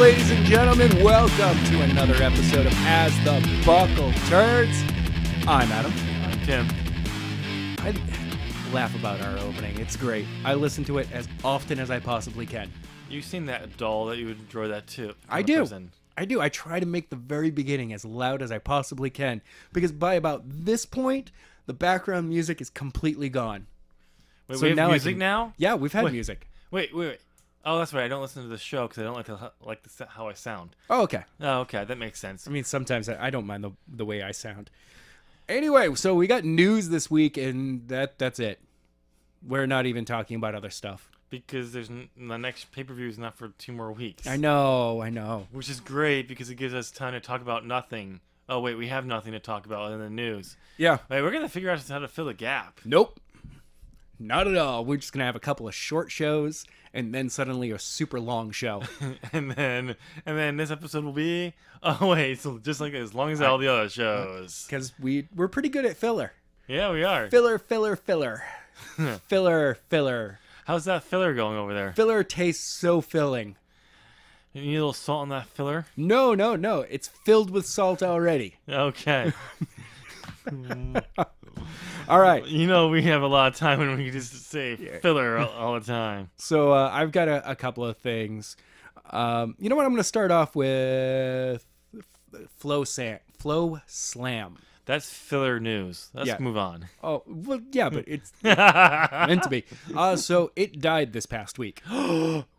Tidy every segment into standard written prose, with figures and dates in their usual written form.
ladies and gentlemen. Welcome to another episode of As the Buckle Turns. I'm Adam. I'm Tim. I laugh about our opening. It's great. I listen to it as often as I possibly can. You've seen that doll that you would enjoy that too. I do. I try to make the very beginning as loud as I possibly can, because by about this point, the background music is completely gone. Wait, so we have music now? Yeah, we've had music. Wait. Oh, that's right. I don't listen to the show because I don't like how I sound. Oh, okay. Oh, okay. That makes sense. I mean, sometimes I don't mind the way I sound. Anyway, so we got news this week, and that's it. We're not even talking about other stuff. Because the next pay-per-view is not for 2 more weeks. I know. Which is great because it gives us time to talk about nothing. Oh, wait, we have nothing to talk about other than the news. Yeah. Wait, we're going to figure out how to fill the gap. Nope. Not at all. We're just going to have a couple of short shows and then suddenly a super long show. and then this episode will be, so just like as long as all the other shows. Because we're pretty good at filler. Yeah, we are. Filler. Filler. How's that filler going over there? Filler tastes so filling. You need a little salt on that filler? No. It's filled with salt already. Okay. All right. You know we have a lot of time when we just say filler all the time. So I've got a couple of things. You know what? I'm going to start off with Flow Slam. That's filler news. Let's move on. Oh, well, yeah, but it's meant to be. So it died this past week.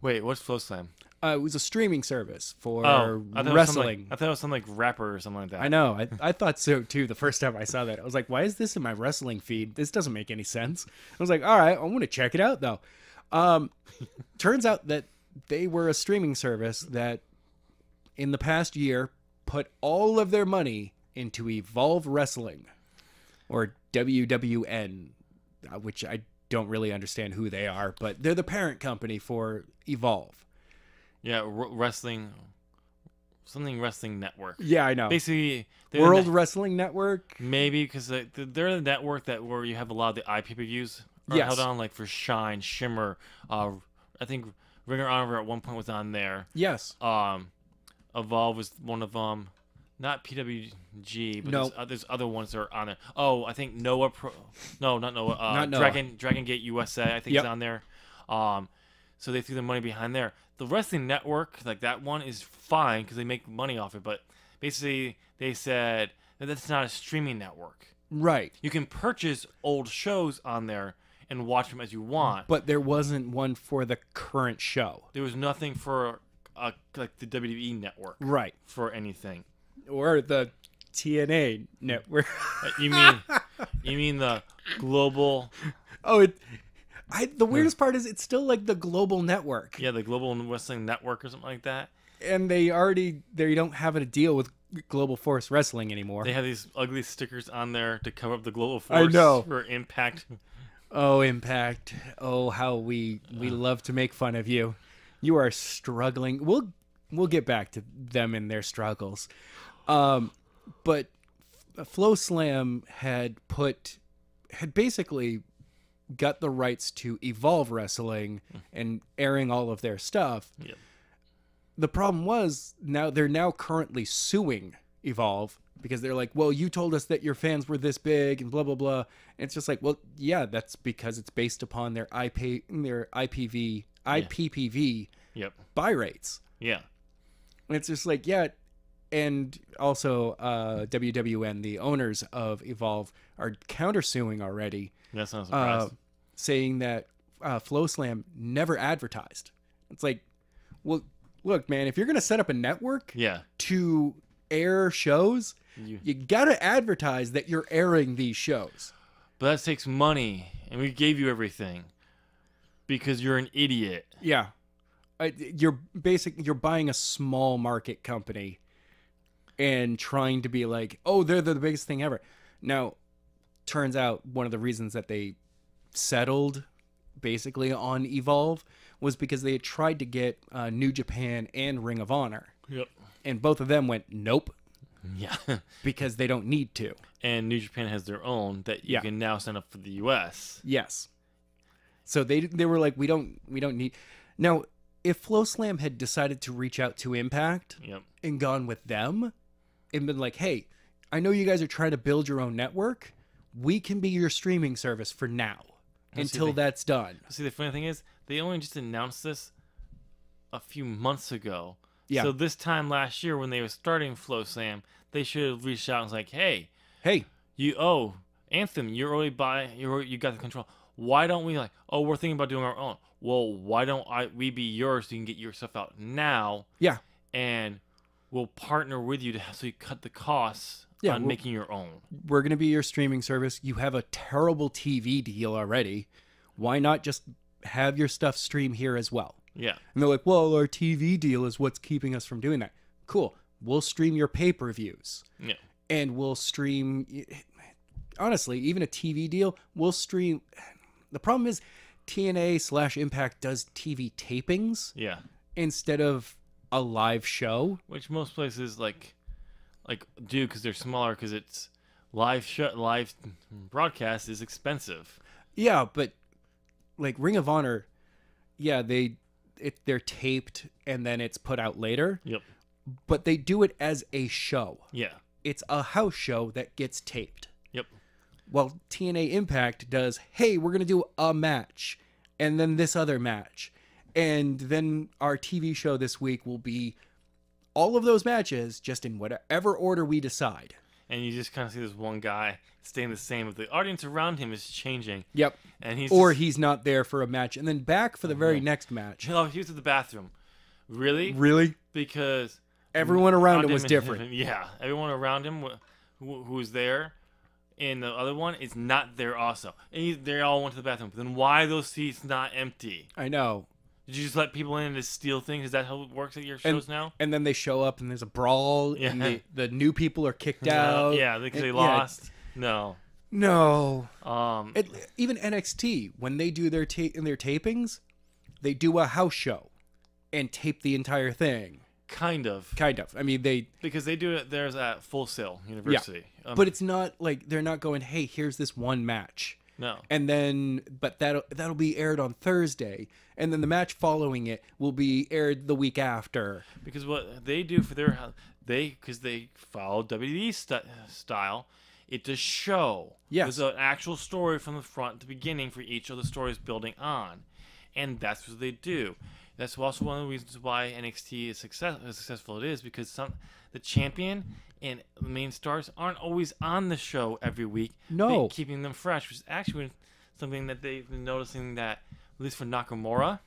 Wait, what's Flow Slam? It was a streaming service for wrestling. I thought it was some like rapper or something like that. I know. I thought so too the first time I saw that. I was like, why is this in my wrestling feed? This doesn't make any sense. I was like, all right, I'm going to check it out though. Turns out that they were a streaming service that in the past year put all of their money into Evolve Wrestling, or WWN, which I don't really understand who they are, but they're the parent company for Evolve. Yeah, wrestling network. Yeah, I know. Basically, World Wrestling Network. Maybe because they're the network where you have a lot of the IPPVs held on, like for Shine, Shimmer. I think Ring of Honor at one point was on there. Yes. Evolve was one of them. Not PWG, but there's other ones that are on there. Oh, I think Noah not Noah. Not Noah. Dragon Gate USA, I think is on there. So they threw the money behind there. The Wrestling Network, like that one, is fine because they make money off it. But basically, they said that that's not a streaming network. Right. You can purchase old shows on there and watch them as you want. But there wasn't one for the current show. There was nothing for like the WWE Network. Right. For anything. Or the TNA network. You mean the global? Oh, the weirdest part is it's still like the global network. Yeah, the Global Wrestling Network or something like that. And they don't have a deal with Global Force Wrestling anymore. They have these ugly stickers on there to cover up the Global Force. I know. For Impact. Oh, Impact. Oh, how we love to make fun of you. You are struggling. We'll get back to them and their struggles. But Flow Slam had basically got the rights to Evolve Wrestling and airing all of their stuff. Yep. The problem was they're now currently suing Evolve because they're like, well, you told us that your fans were this big and blah, blah, blah. And it's just like, well, yeah, that's because it's based upon their IPPV buy rates. Yeah. And it's just like, yeah. And also WWN, the owners of Evolve, are countersuing already. That's not a surprise. Saying that Flow Slam never advertised. It's like, well, look, man, if you're going to set up a network to air shows, you got to advertise that you're airing these shows. But that takes money, and we gave you everything because you're an idiot. Yeah. You're buying a small market company and trying to be like, oh, they're the biggest thing ever. Now, turns out one of the reasons that they settled basically on Evolve was because they had tried to get New Japan and Ring of Honor. Yep. And both of them went, nope. Yeah. Because they don't need to. And New Japan has their own that you can now sign up for the US. Yes. So they were like, we don't need. Now, if FlowSlam had decided to reach out to Impact Yep. and gone with them and been like, hey, I know you guys are trying to build your own network. We can be your streaming service for now until that's done. See, the funny thing is, they only just announced this a few months ago. Yeah. So this time last year when they were starting FlowSlam, they should have reached out and was like, hey, Anthem, you got the control. Why don't we we're thinking about doing our own. Well, why don't we be yours so you can get your stuff out now? Yeah. And we'll partner with you so you cut the costs on making your own. We're going to be your streaming service. You have a terrible TV deal already. Why not just have your stuff stream here as well? Yeah. And they're like, well, our TV deal is what's keeping us from doing that. Cool. We'll stream your pay-per-views. Yeah. And we'll stream... Honestly, even a TV deal, we'll stream... The problem is TNA/Impact does TV tapings. Yeah. Instead of a live show. Which most places do because they're smaller because it's live broadcast is expensive. Yeah, but like Ring of Honor, yeah, they're taped and then it's put out later. Yep. But they do it as a show. Yeah. It's a house show that gets taped. Yep. Well, TNA Impact does, hey, we're going to do a match and then this other match. And then our TV show this week will be all of those matches just in whatever order we decide. And you just kind of see this one guy staying the same, but the audience around him is changing. Yep. And he's not there for a match and then back for the very next match. Oh, he was at the bathroom. Really? Really? Because everyone around him was different. Yeah. Everyone around him who was there in the other one is not there also. And they all went to the bathroom. But then why are those seats not empty? I know. Did you just let people in to steal things? Is that how it works at your shows now? And then they show up and there's a brawl and the new people are kicked out. Yeah, because they lost. No. Even NXT, when they do their tapings, they do a house show and tape the entire thing. Kind of. I mean, because they do it. There's at Full Sail University. Yeah. But it's not like they're not going, hey, here's this one match. No. And then, but that'll be aired on Thursday, and then the match following it will be aired the week after. Because what they do for because they follow WWE style, it's a show. Yes. There's an actual story from the front to beginning for each of the stories building on, and that's what they do. That's also one of the reasons why NXT is as successful it is, because the champion and the main stars aren't always on the show every week. No. Keeping them fresh, which is actually something that they've been noticing that, at least for Nakamura,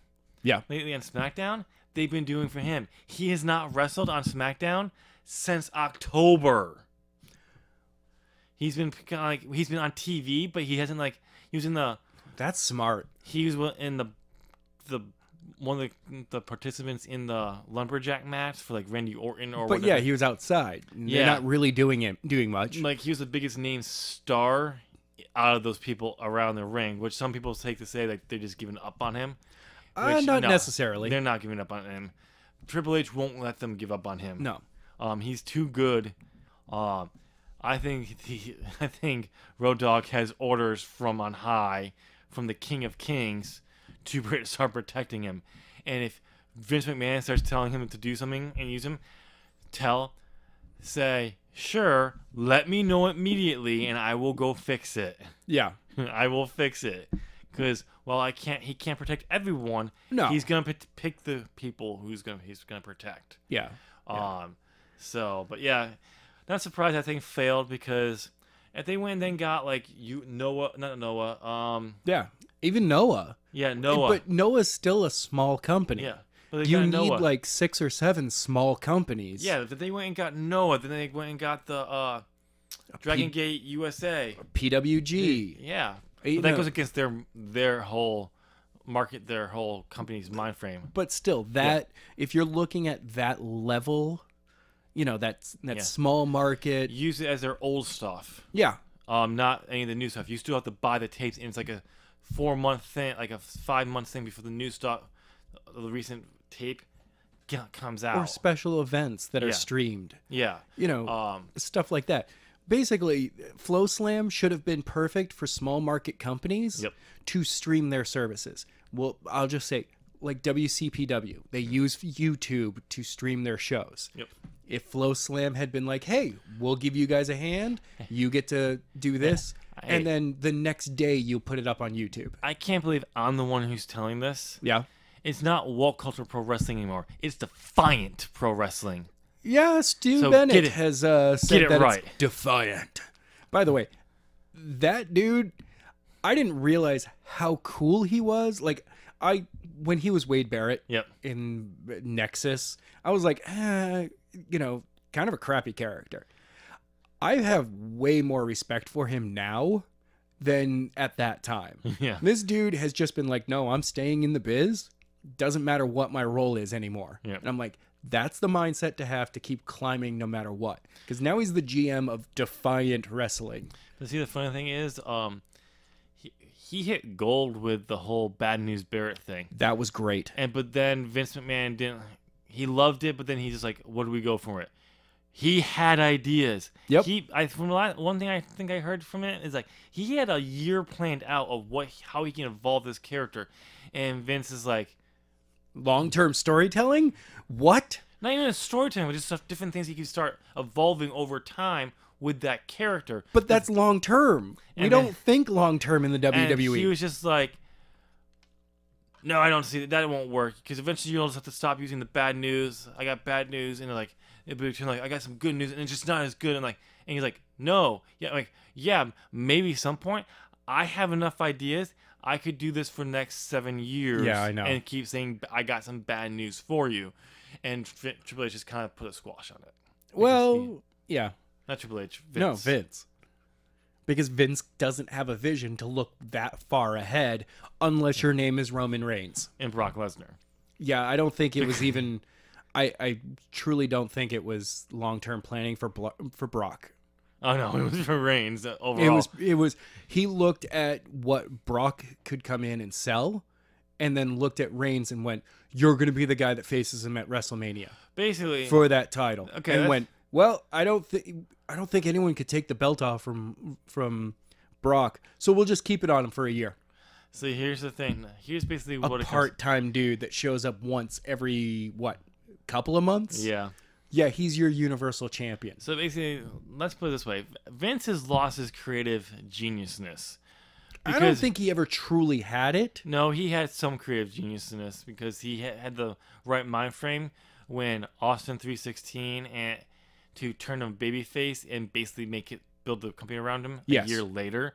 lately on SmackDown, they've been doing for him. He has not wrestled on SmackDown since October. He's been on TV, but he hasn't he was in the. That's smart. He was in the one of the participants in the lumberjack match for Randy Orton or. But whatever. Yeah, he was outside. They're not really doing much. He was the biggest name star out of those people around the ring, which some people take to say they're just giving up on him. Not necessarily. They're not giving up on him. Triple H won't let them give up on him. No. He's too good. I think Road Dogg has orders from on high, from the King of Kings, to start protecting him. And if Vince McMahon starts telling him to do something and use him, say, sure, let me know immediately and I will go fix it. Yeah. I will fix it. Because, he can't protect everyone. No. He's going to pick the people he's going to protect. Yeah. But yeah, not surprised that thing failed, because if they went and then got yeah. Even Noah. Yeah, Noah. But Noah's still a small company. Yeah. But you need 6 or 7 small companies. Yeah, but they went and got Noah. Then they went and got the Dragon Gate USA. PWG. Yeah. But that goes against their whole market, their whole company's mind frame. But still, if you're looking at that level, that small market. Use it as their old stuff. Yeah. Not any of the new stuff. You still have to buy the tapes, and it's like a 4-month thing, like a 5-month thing before the new stuff, the recent tape comes out. Or special events that are streamed. Yeah. Stuff like that. Basically, FlowSlam should have been perfect for small market companies to stream their services. Well, I'll just say, like WCPW, they use YouTube to stream their shows. Yep. If Flow Slam had been like, hey, we'll give you guys a hand, you get to do this, and then the next day you put it up on YouTube. I can't believe I'm the one who's telling this. Yeah. It's not woke culture pro wrestling anymore. It's defiant pro wrestling. Yeah, Stu Bennett has said that it's defiant. By the way, that dude, I didn't realize how cool he was. Like, when he was Wade Barrett in Nexus, I was like, you know, kind of a crappy character. I have way more respect for him now than at that time. Yeah. This dude has just been like, no, I'm staying in the biz. Doesn't matter what my role is anymore. Yep. And I'm like, that's the mindset to have to keep climbing no matter what. Because now he's the GM of Defiant Wrestling. But see, the funny thing is, he hit gold with the whole Bad News Barrett thing. That was great. But then Vince McMahon didn't. He loved it, but then he's just like, "What do we go for it?" He had ideas. Yep. One thing I think I heard from it is like he had a year planned out of how he can evolve this character, and Vince is like, long-term storytelling? What? not even a storytelling, but just different things he can start evolving over time with that character. But that's long-term. We don't think long-term in the WWE. And he was just like, no, I don't see that. That won't work because eventually you'll just have to stop using the bad news. I got bad news, and like it'll be like I got some good news, and it's just not as good. And he's like, no, yeah, maybe some point I have enough ideas. I could do this for the next 7 years. Yeah, I know. And keep saying I got some bad news for you, and Triple H just kind of put a squash on it. Well, yeah. Not Triple H. Vince. No, Vince. Because Vince doesn't have a vision to look that far ahead unless your name is Roman Reigns. And Brock Lesnar. Yeah, I don't think it was even... I truly don't think it was long-term planning for Brock. Oh, no, it was for Reigns overall. It was... He looked at what Brock could come in and sell, and then looked at Reigns and went, you're going to be the guy that faces him at WrestleMania. Basically. For that title. Okay. And went, well, I don't think anyone could take the belt off from Brock, so we'll just keep it on him for a year. So here's the thing. Here's basically what a part-time dude that shows up once every couple of months. Yeah, he's your Universal Champion. So basically, let's put it this way: Vince has lost his creative geniusness. I don't think he ever truly had it. No, he had some creative geniusness because he had the right mind frame when Austin 316 and to turn him babyface and basically build the company around him a year later.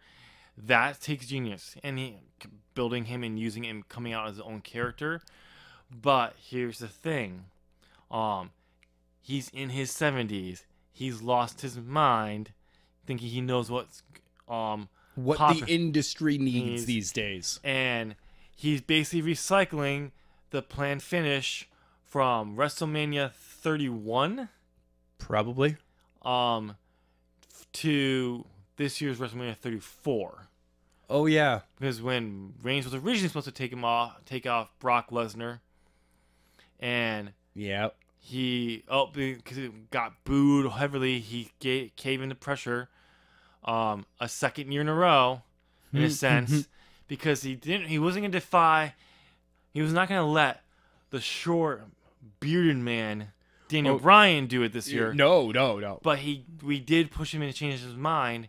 That takes genius, and building him and using him, coming out as his own character. But here's the thing, he's in his 70s. He's lost his mind, thinking he knows what the industry needs these days, and he's basically recycling the planned finish from WrestleMania 31. Probably. To this year's WrestleMania 34. Oh yeah, because when Reigns was originally supposed to take off Brock Lesnar, and because it got booed heavily, he caved into pressure, a second year in a row, in a sense, because he wasn't gonna defy, he was not gonna let the short bearded man Daniel Bryan do it this year. No. But we did push him into changing his mind,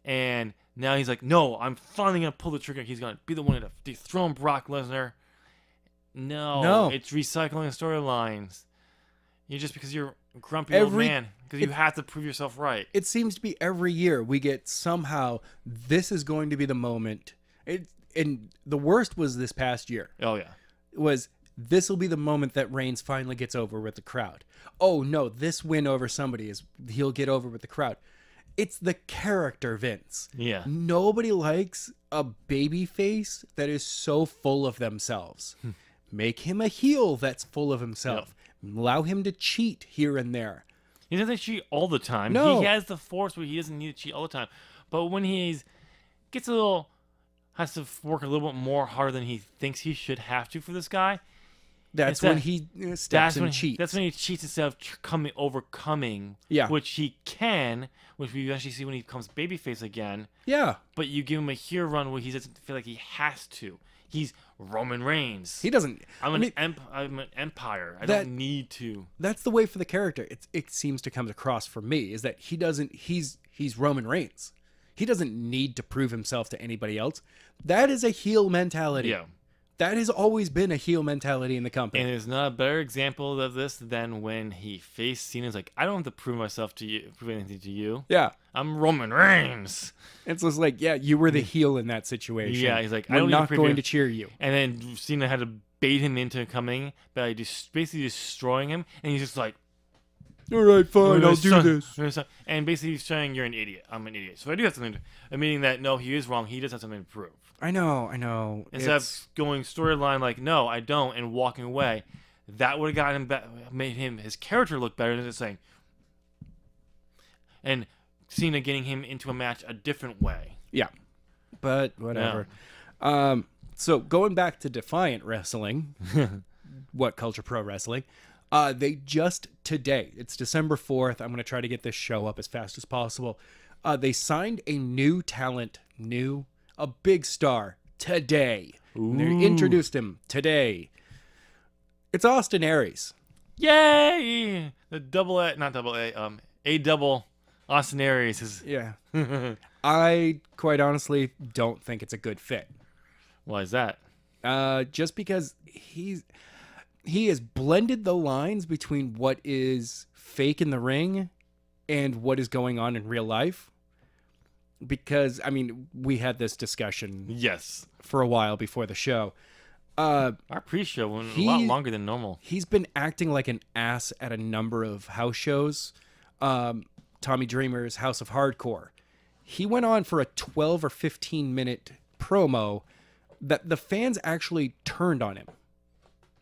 and now he's like, no, I'm finally going to pull the trigger. He's going to be the one to dethrone Brock Lesnar. No. It's recycling storylines. Because you're a grumpy old man. Because you have to prove yourself right. It seems to be every year we get somehow, this is going to be the moment. And the worst was this past year. Oh, yeah. This will be the moment that Reigns finally gets over with the crowd. Oh, no, this win over somebody he'll get over with the crowd. It's the character, Vince. Yeah. Nobody likes a baby face that is so full of themselves. Make him a heel that's full of himself. Yep. Allow him to cheat here and there. He doesn't cheat all the time. No. He has the force where he doesn't need to cheat all the time. But when has to work a little bit more harder than he thinks he should have to for this guy. That's when he steps and cheats. That's when he cheats instead of overcoming. Yeah. Which he can, which we actually see when he becomes babyface again. Yeah. But you give him a heel run where he doesn't feel like he has to. He's Roman Reigns. He doesn't. I'm an empire. I don't need to. That's the way for the character. It seems to come across for me is that he doesn't. He's Roman Reigns. He doesn't need to prove himself to anybody else. That is a heel mentality. Yeah. That has always been a heel mentality in the company. And there's not a better example of this than when he faced Cena. He's like, I don't have to prove myself to you, prove anything to you. Yeah. I'm Roman Reigns. It's just like, yeah, you were the heel in that situation. Yeah, he's like, I'm not going to cheer you. And then Cena had to bait him into coming by just basically destroying him. And he's just like, all right, fine, I'll do this. And basically he's saying, you're an idiot. I'm an idiot. So I do have something to, meaning that, no, he is wrong. He does have something to prove. I know. Instead of going storyline like, no, I don't, and walking away, that would have gotten him made his character look better than just saying. And Cena getting him into a match a different way. Yeah, but whatever. Yeah. So going back to Defiant Wrestling, What Culture Pro Wrestling, they just today, it's December 4th. I'm going to try to get this show up as fast as possible. They signed a new talent, a big star today. They introduced him today. It's Austin Aries. Yay! The A double Austin Aries is. Yeah. I quite honestly don't think it's a good fit. Why is that? Just because he has blended the lines between what is fake in the ring and what is going on in real life. Because, I mean, we had this discussion for a while before the show. Our pre-show went a lot longer than normal. He's been acting like an ass at a number of house shows. Tommy Dreamer's House of Hardcore. He went on for a 12 or 15 minute promo that the fans actually turned on him.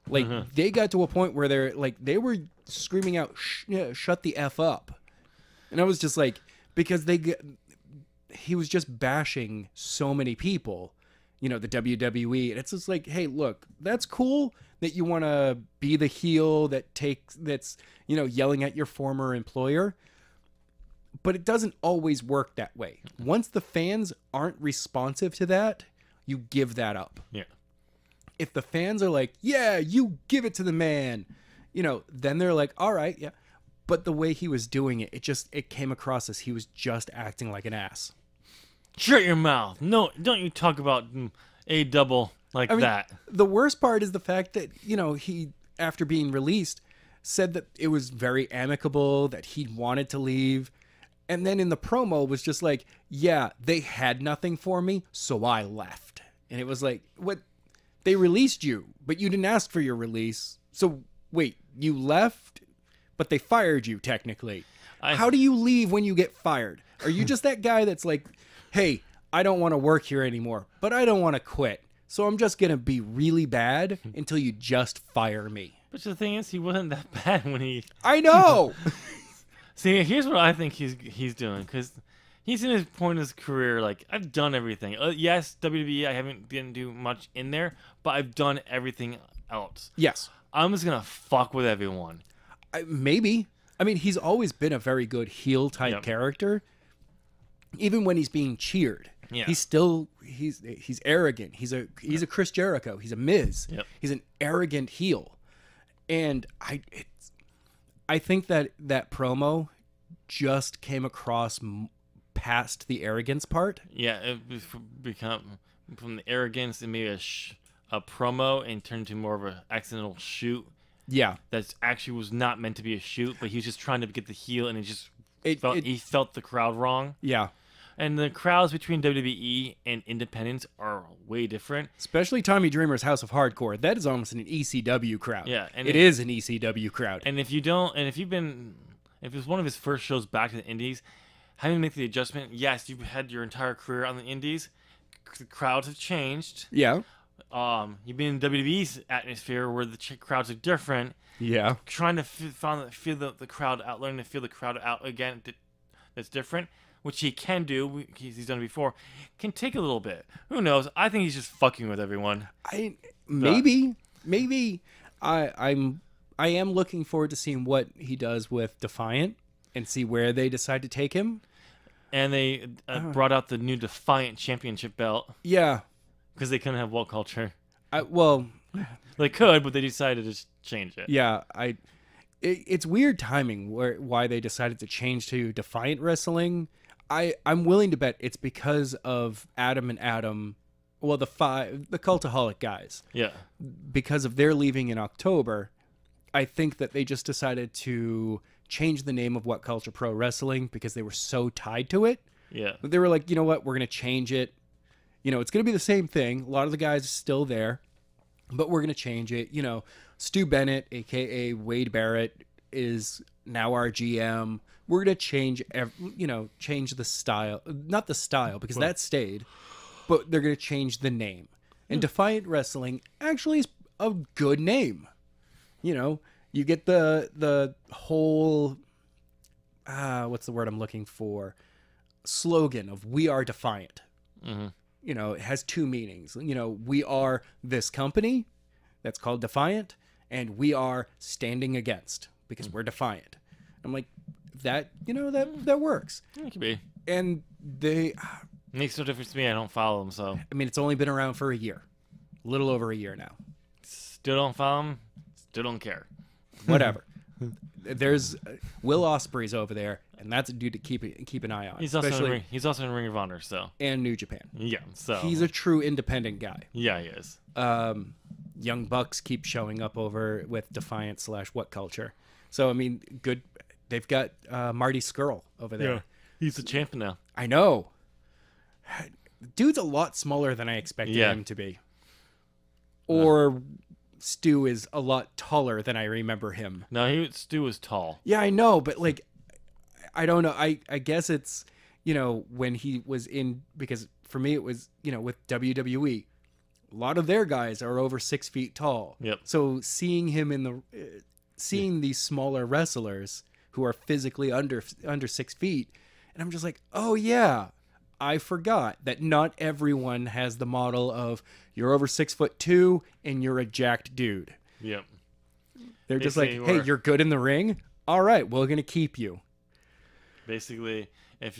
Like, they got to a point where they were screaming out, shut the F up. And I was just like, because he was just bashing so many people, the WWE. And it's just like, hey, look, that's cool that you want to be the heel that's yelling at your former employer. But it doesn't always work that way. Once the fans aren't responsive to that, you give that up. Yeah. If the fans are like, yeah, you give it to the man, then they're like, all right, yeah. But the way he was doing it, it came across as he was just acting like an ass. Shut your mouth. No, don't you talk about A double like that. The worst part is the fact that, he, after being released, said that it was very amicable, that he wanted to leave. And then in the promo was just like, yeah, they had nothing for me, so I left. And it was like, what? They released you, but you didn't ask for your release. So wait, you left, but they fired you technically. How do you leave when you get fired? Are you just that guy that's like, hey, I don't want to work here anymore, but I don't want to quit. So I'm just going to be really bad until you just fire me. But the thing is, he wasn't that bad when he... I know! See, here's what I think he's doing, because he's in his point in his career, like, I've done everything. Yes, WWE, I didn't do much in there, but I've done everything else. Yes. I'm just going to fuck with everyone. Maybe. I mean, he's always been a very good heel-type character. Even when he's being cheered. Yeah. He's arrogant. He's a Chris Jericho. He's a Miz. Yep. He's an arrogant heel. And I think that promo just came across past the arrogance part. Yeah, it become from the arrogance and maybe a promo and turned to more of an accidental shoot. Yeah, that actually was not meant to be a shoot, but he was just trying to get the heel, and he felt the crowd wrong. Yeah. And the crowds between WWE and independents are way different. Especially Tommy Dreamer's House of Hardcore. That is almost an ECW crowd. Yeah, and it is an ECW crowd. And if it's one of his first shows back to the Indies, having to make the adjustment, yes, you've had your entire career on the Indies. The crowds have changed. Yeah. You've been in WWE's atmosphere where the crowds are different. Yeah. Trying to feel the crowd out, learning to feel the crowd out again. That's different. Which he can do, he's done it before, can take a little bit. Who knows? I think he's just fucking with everyone. Maybe. I am looking forward to seeing what he does with Defiant and see where they decide to take him. And they brought out the new Defiant Championship belt. Yeah. Because they couldn't have What Culture. Well, They could, but they decided to just change it. yeah, it's weird timing why they decided to change to Defiant Wrestling. I'm willing to bet it's because of Adam and Adam, well, the Cultaholic guys. Yeah. Because of their leaving in October, I think that they just decided to change the name of What Culture Pro Wrestling because they were so tied to it. Yeah. But they were like, you know what, we're going to change it. You know, it's going to be the same thing. A lot of the guys are still there, but we're going to change it. You know, Stu Bennett, a.k.a. Wade Barrett, is now our GM. We're going to change, change the style. Not the style, because that stayed, but they're going to change the name. And Defiant Wrestling actually is a good name. You know, you get the whole, what's the word I'm looking for? Slogan of "We are Defiant." Mm-hmm. You know, it has two meanings. You know, we are this company that's called Defiant, and we are standing against because we're defiant. I'm like, that, you know, that works. It could be. And they Makes no difference to me. I don't follow them, so. I mean, it's only been around for a year. A little over a year now. Still don't follow them. Still don't care. Whatever. There's Will Ospreay's over there, and that's a dude to keep an eye on. He's also in Ring of Honor, so. And New Japan. Yeah, so. He's a true independent guy. Yeah, he is. Young Bucks keep showing up over with Defiant / What Culture. So, I mean, good. They've got Marty Scurll over there. Yeah, he's the champion now. I know. Dude's a lot smaller than I expected him to be. Or Stu is a lot taller than I remember him. No, Stu was tall. Yeah, I know, but like, I don't know. I guess it's, you know, when he was in, because for me it was, you know, with WWE, a lot of their guys are over 6 feet tall. Yep. So seeing him in seeing these smaller wrestlers who are physically under 6 feet, and I'm just like, oh yeah, I forgot that not everyone has the model of you're over 6'2" and you're a jacked dude. Yep. They're just like, hey, you're good in the ring? All right, we're gonna keep you. Basically, Vince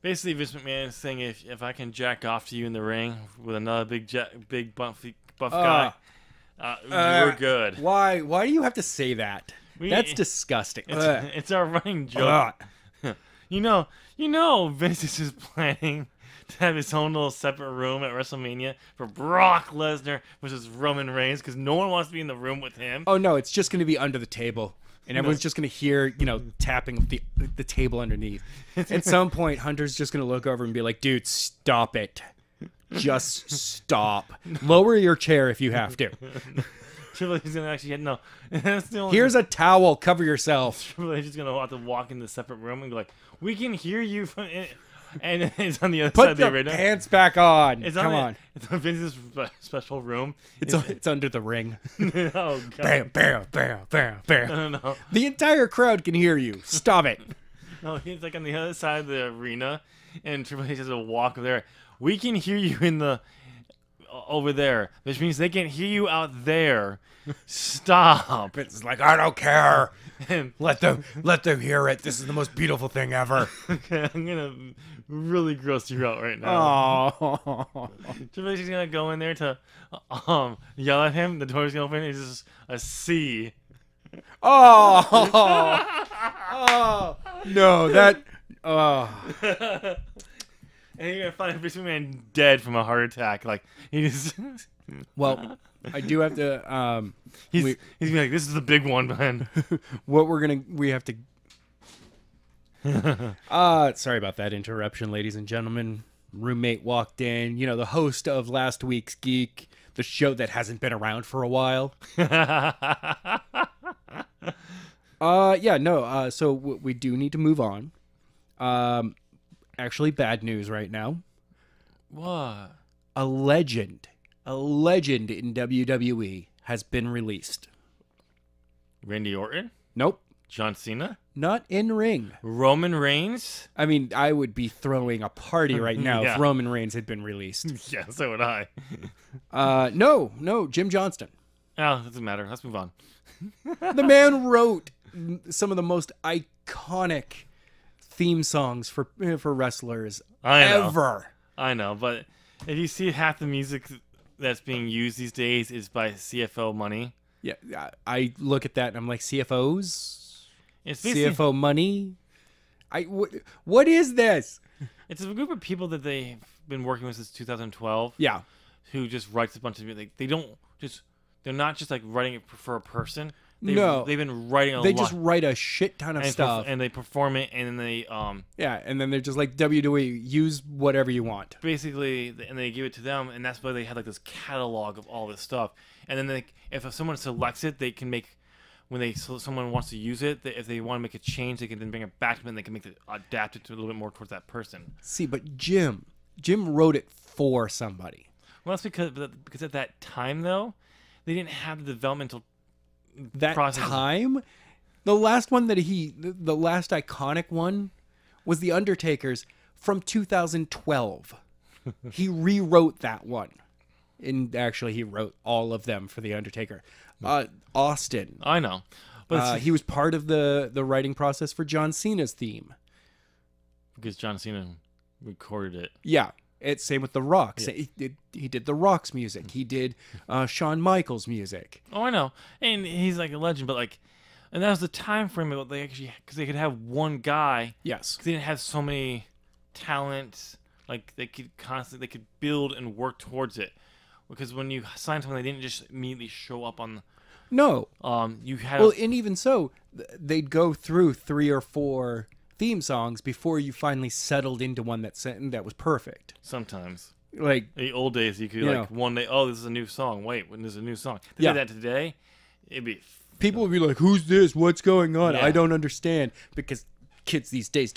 McMahon is saying if I can jack off to you in the ring with another big buff guy, we're good. Why do you have to say that? That's disgusting. It's our running joke. You know, Vince is just planning to have his own little separate room at WrestleMania for Brock Lesnar versus Roman Reigns because no one wants to be in the room with him. Oh no, it's just going to be under the table, and everyone's just going to hear, you know, tapping of the table underneath. At some point, Hunter's just going to look over and be like, "Dude, stop it! Just stop. Lower your chair if you have to." Triple H is gonna actually no. Here's a towel. Cover yourself. Triple H is gonna have to walk in the separate room and be like, "We can hear you," and it's on the other side of the arena. Put the pants back on. Come on. It's Vince's special room. It's under the ring. Oh god! Bam, bam, bam, bam, bam. No. The entire crowd can hear you. Stop it. No, he's like on the other side of the arena, and Triple H has to walk over there. We can hear you in the over there, which means they can hear you out there. Stop. It's like, I don't care. And let them hear it. This is the most beautiful thing ever. Okay, I'm gonna really gross you out right now. Oh. Triple H is gonna go in there to yell at him. The door's gonna open. It's just a C. Oh. Oh. No, that. Oh. And you're gonna find Vince McMahon dead from a heart attack. Like he just. Well, I do have to. He's gonna be like, "This is the big one, man." We have to. Sorry about that interruption, ladies and gentlemen. Roommate walked in. You know, the host of last week's Geek, the show that hasn't been around for a while. Yeah, no. So we do need to move on. Actually, bad news right now. What? A legend in WWE has been released. Randy Orton? Nope. John Cena? Not in ring. Roman Reigns? I mean, I would be throwing a party right now Yeah. if Roman Reigns had been released. Yeah, so would I. No, Jim Johnston. Oh, doesn't matter. Let's move on. The man wrote some of the most iconic theme songs for wrestlers I know. ever. I know, but if you see half the music that's being used these days is by CFO money. Yeah, I look at that and I'm like, CFOs? It's CFO money? What is this? It's a group of people that they've been working with since 2012. Yeah. Who just writes a bunch of music. They're not just like writing it for a person. They've been writing a lot. They just write a shit ton of stuff. And they perform it, and then they yeah, and then they're just like, WWE, use whatever you want. Basically, and they give it to them, and that's why they have like this catalog of all this stuff. And then if someone selects it, they can make, someone wants to use it, if they want to make a change, they can then bring it back to them, and they can adapt it to a little bit more towards that person. See, but Jim wrote it for somebody. Well, that's because at that time, though, they didn't have the developmental process. Time? The last one the last iconic one was The Undertaker's from 2012. He rewrote that one. And actually, he wrote all of them for The Undertaker. Austin. I know. But he was part of the writing process for John Cena's theme. Because John Cena recorded it. Yeah. It's same with The Rock's. Yeah. He did The Rock's music. He did Shawn Michaels' music. Oh, I know. And he's like a legend, but like, and that was the time frame of they actually, because they could have one guy. Yes. Because they didn't have so many talents. Like they could build and work towards it. Because when you sign someone, they didn't just immediately show up on. No. You had. Well, and even so, they'd go through 3 or 4 theme songs before you finally settled into one that was perfect. Sometimes, like the old days, you could one day, oh, this is a new song. Wait, when there's a new song, if they did that today, it'd be people would be like, "Who's this? What's going on? I don't understand." Because kids these days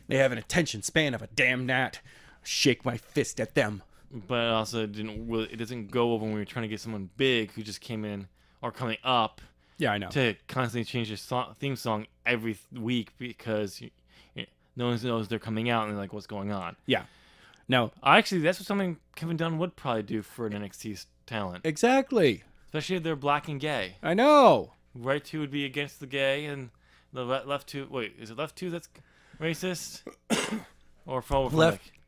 they have an attention span of a damn gnat. Shake my fist at them. But also, it doesn't go over when we were trying to get someone big who just came in or coming up. Yeah, I know. To constantly change their theme song every week because no one knows they're coming out and they're like, what's going on? Yeah. No. Actually, that's what something Kevin Dunn would probably do for an NXT talent. Exactly. Especially if they're black and gay. I know. Right two would be against the gay and the left two. Wait, is it left two that's racist? Or from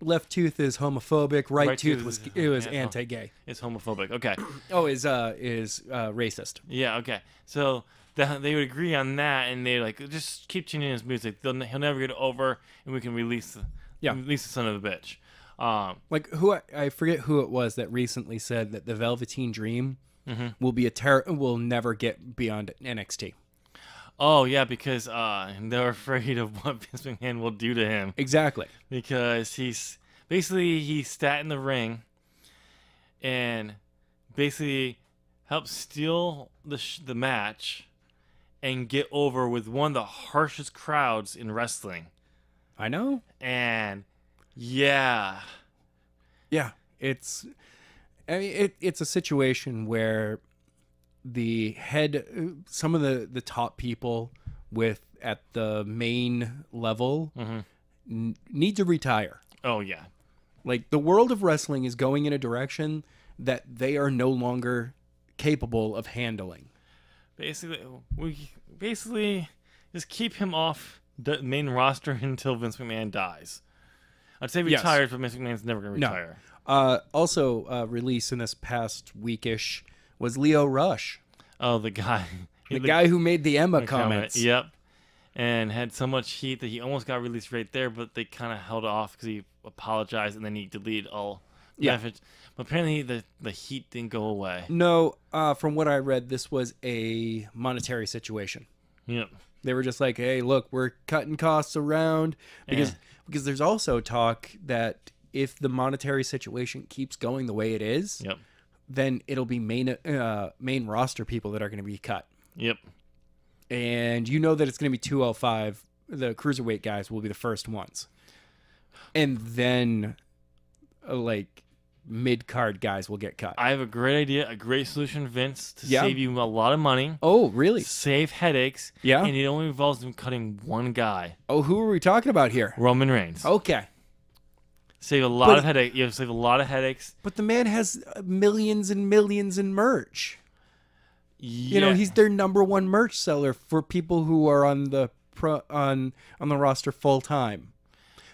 left tooth is homophobic. Right tooth was anti-gay. It's homophobic. Okay. Oh, is racist. Yeah. Okay. So they would agree on that, and they like just keep changing his music. He'll never get over, and we can release the son of a bitch. Like I forget who it was that recently said that the Velveteen Dream will never get beyond NXT. Oh, yeah, because they're afraid of what Vince McMahon will do to him. Exactly. Because he sat in the ring and basically helped steal the match and get over with one of the harshest crowds in wrestling. I know. And, yeah. Yeah, it's a situation where some of the top people at the main level need to retire. Oh yeah, like the world of wrestling is going in a direction that they are no longer capable of handling. We just keep him off the main roster until Vince McMahon dies. I'd say retires, but Vince McMahon's never going to retire. No. Also released in this past weekish was Leo Rush. Oh, the guy. The guy who made the Emma comments. Yep. And had so much heat that he almost got released right there, but they kind of held off because he apologized and then he deleted all benefits. But apparently the heat didn't go away. No, from what I read, this was a monetary situation. Yep. They were just like, hey, look, we're cutting costs around. Because there's also talk that if the monetary situation keeps going the way it is, then it'll be main roster people that are going to be cut. Yep. And you know that it's going to be 205. The cruiserweight guys will be the first ones. And then, like, mid-card guys will get cut. I have a great idea, a great solution, Vince, to save you a lot of money. Oh, really? Save headaches. Yeah. And it only involves them cutting one guy. Oh, who are we talking about here? Roman Reigns. Okay. Save a lot of headaches. You have to save a lot of headaches. But the man has millions and millions in merch. Yeah. You know, he's their #1 merch seller for people who are on the roster full time,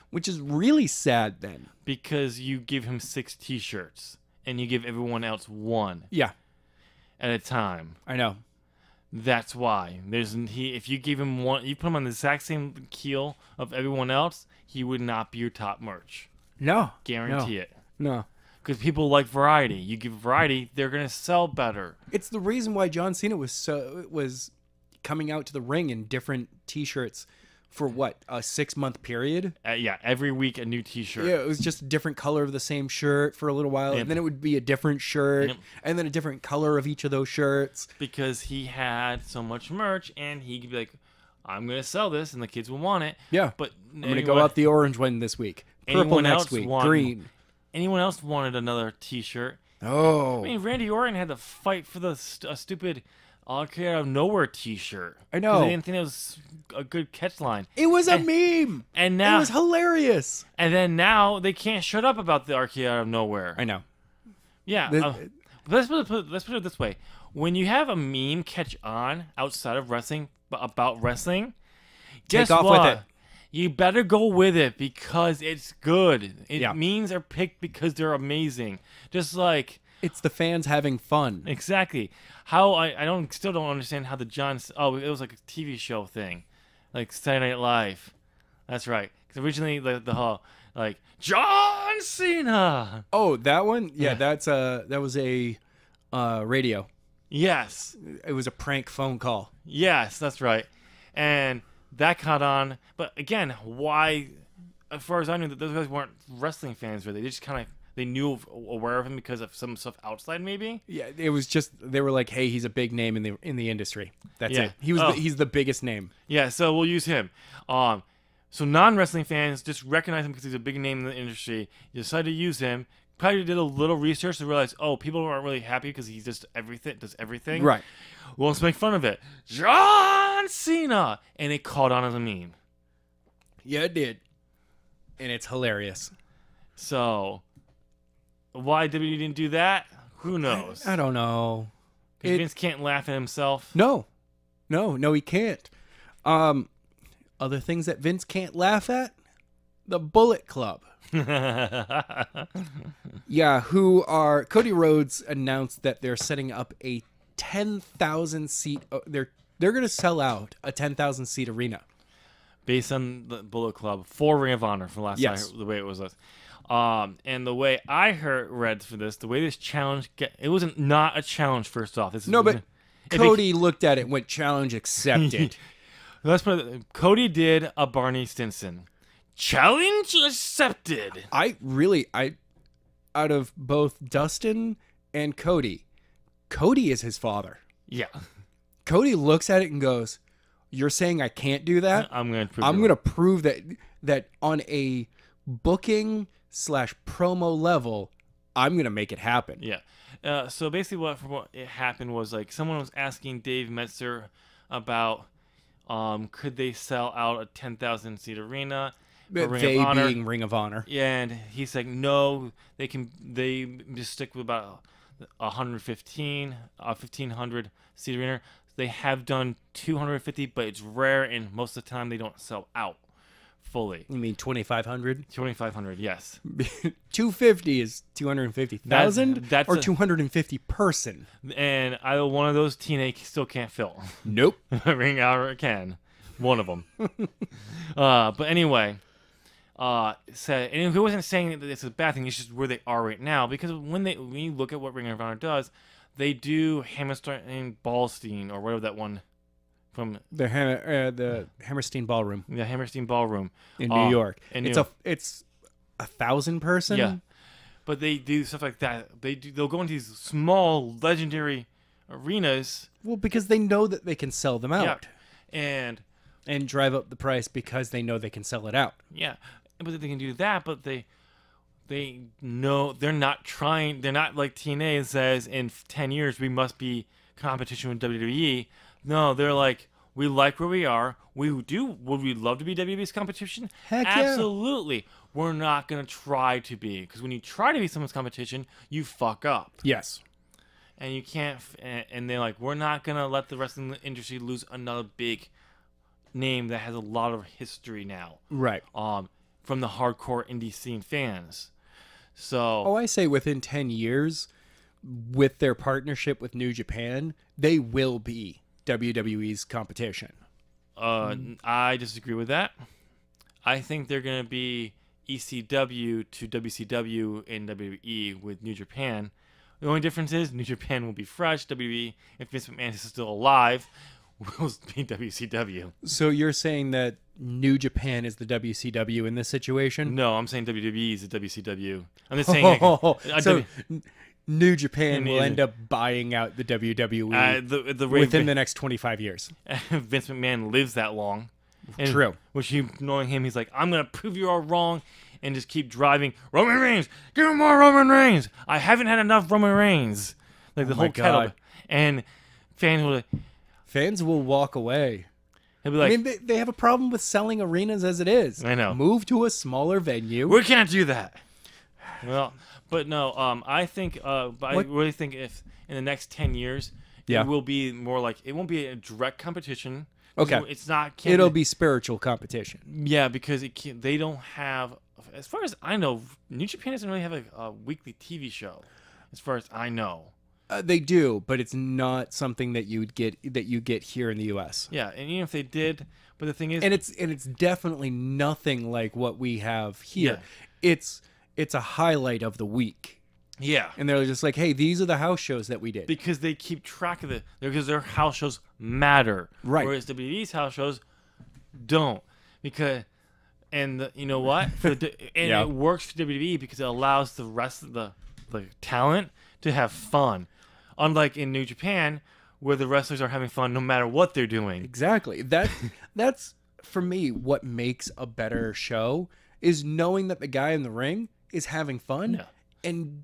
which is really sad. Then because you give him 6 T-shirts and you give everyone else one. Yeah. At a time. I know. That's why. If you gave him one, you put him on the exact same keel of everyone else, he would not be your top merch. No. Guarantee it. No. Because people like variety. You give variety, they're gonna sell better. It's the reason why John Cena was coming out to the ring in different T-shirts for what, a 6-month period? Yeah, every week a new T-shirt. Yeah, it was just a different color of the same shirt for a little while, and then it would be a different shirt, and then a different color of each of those shirts. Because he had so much merch, and he could be like, I'm going to sell this, and the kids will want it. Yeah, but I'm going to go out the orange one this week, purple next week, green. Anyone else wanted another T-shirt? Oh. I mean, Randy Orton had to fight for the stupid All Clear Out of Nowhere T-shirt. I know. They didn't think it was a good catch line. It was a meme. And now it was hilarious. And then now they can't shut up about the Arcade Out of Nowhere. I know. Yeah. Let's put it this way: when you have a meme catch on outside of wrestling about wrestling, take off with it. You better go with it because it's good. Memes are picked because they're amazing. Just like. It's the fans having fun. Exactly. How I still don't understand how the it was like a TV show thing, like Saturday Night Live. That's right. Because originally the whole like John Cena. Oh, that one? Yeah, that was a radio. Yes. It was a prank phone call. Yes, that's right. And that caught on. But again, why? As far as I knew, that those guys weren't wrestling fans. Really, they just kind of. They knew aware of him because of some stuff outside, maybe. Yeah, it was just they were like, "Hey, he's a big name in the industry." That's it. He's the biggest name. Yeah, so we'll use him. So non-wrestling fans just recognize him because he's a big name in the industry. You decided to use him. Probably did a little research to realize, people aren't really happy because he just does everything. Right. Well, let's make fun of it. John Cena, and it caught on as a meme. Yeah, it did, and it's hilarious. So. Why WWE didn't do that? Who knows? I don't know. Because Vince can't laugh at himself. No, he can't. Other things that Vince can't laugh at? The Bullet Club. Yeah, Cody Rhodes announced that they're setting up a 10,000 seat. They're going to sell out a 10,000 seat arena. Based on the Bullet Club for Ring of Honor from last night, the way it was. And the way I read for this, the way this challenge it wasn't not a challenge. First off, but Cody looked at it and went, "Challenge accepted." Cody did a Barney Stinson. Challenge accepted. Out of both Dustin and Cody is his father. Yeah. Cody looks at it and goes, "You're saying I can't do that? I'm going to prove that on a booking / promo level, I'm gonna make it happen." Yeah. So basically, what it happened was like someone was asking Dave Metzer about, could they sell out a 10,000 seat arena? They being Ring of Honor. Yeah, and he's like, no, they can. They just stick with about 1,500 seat arena. They have done 250, but it's rare, and most of the time they don't sell out. Fully. You mean 2,500? 2,500, yes. 250 is 250,000 or 250 person. And either one of those TNA still can't fill. Nope. Ring Hour can. One of them. But anyway, and he wasn't saying that it's a bad thing. It's just where they are right now. Because when you look at what Ring of Honor does, they do Hammerstein Ballstein or whatever that one. From the Hammerstein Ballroom. The Hammerstein Ballroom in New York. It's 1,000 person. Yeah, but they do stuff like that. They'll go into these small legendary arenas. Well, because they know that they can sell them out. Yeah. And drive up the price because they know they can sell it out. Yeah, but they can do that. But they know they're not trying. They're not like TNA says in 10 years we must be competition with WWE. No, they're like, we like where we are. Would we love to be WWE's competition? Heck absolutely. Yeah. We're not going to try to be. Because when you try to be someone's competition, you fuck up. Yes. And you can't, and they're like, we're not going to let the wrestling industry lose another big name that has a lot of history now. Right. From the hardcore indie scene fans. So, I say within 10 years, with their partnership with New Japan, they will be WWE's competition. I disagree with that. I think they're going to be ECW to WCW in WWE with New Japan. The only difference is New Japan will be fresh. WWE, if Vince McMahon is still alive, will be WCW. So you're saying that New Japan is the WCW in this situation? No, I'm saying WWE is the WCW. I'm just saying. New Japan will end up buying out the WWE within the next 25 years. Vince McMahon lives that long. True. Which, knowing him, he's like, I'm going to prove you all wrong and just keep driving. Roman Reigns! Give him more Roman Reigns! I haven't had enough Roman Reigns. Like the whole kettle. And fans will walk away. He'll be like, I mean, they have a problem with selling arenas as it is. I know. Move to a smaller venue. We can't do that. Well... But no, I think, I really think if in the next 10 years, it will be more like, it won't be a direct competition. Okay. It's not. It'll be spiritual competition. Yeah, because they don't have, as far as I know, New Japan doesn't really have a weekly TV show, as far as I know. They do, but it's not something that you get here in the U.S. Yeah, and even if they did, but the thing is, and it's definitely nothing like what we have here. Yeah. It's a highlight of the week. Yeah. And they're just like, hey, these are the house shows that we did. Because they keep track of it. Because their house shows matter. Right. Whereas WWE's house shows don't. Because, you know what? It works for WWE because it allows the rest of the talent to have fun. Unlike in New Japan, where the wrestlers are having fun no matter what they're doing. Exactly. That's, for me, what makes a better show is knowing that the guy in the ring is having fun, and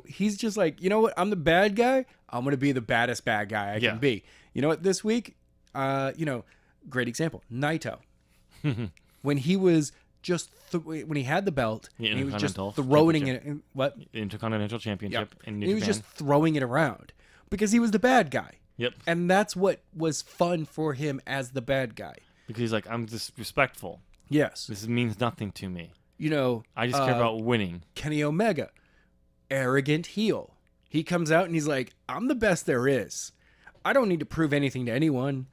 he's just like, you know what, I'm the bad guy, I'm gonna be the baddest bad guy I can be. You know what, this week, great example, Naito. When he was just when he had the belt, he was just throwing it in, what, Intercontinental Championship in New Japan. He was just throwing it around because he was the bad guy. Yep. And that's what was fun for him as the bad guy, because he's like, I'm disrespectful. Yes. This means nothing to me. I just care about winning. Kenny Omega, arrogant heel. He comes out and he's like, I'm the best there is. I don't need to prove anything to anyone.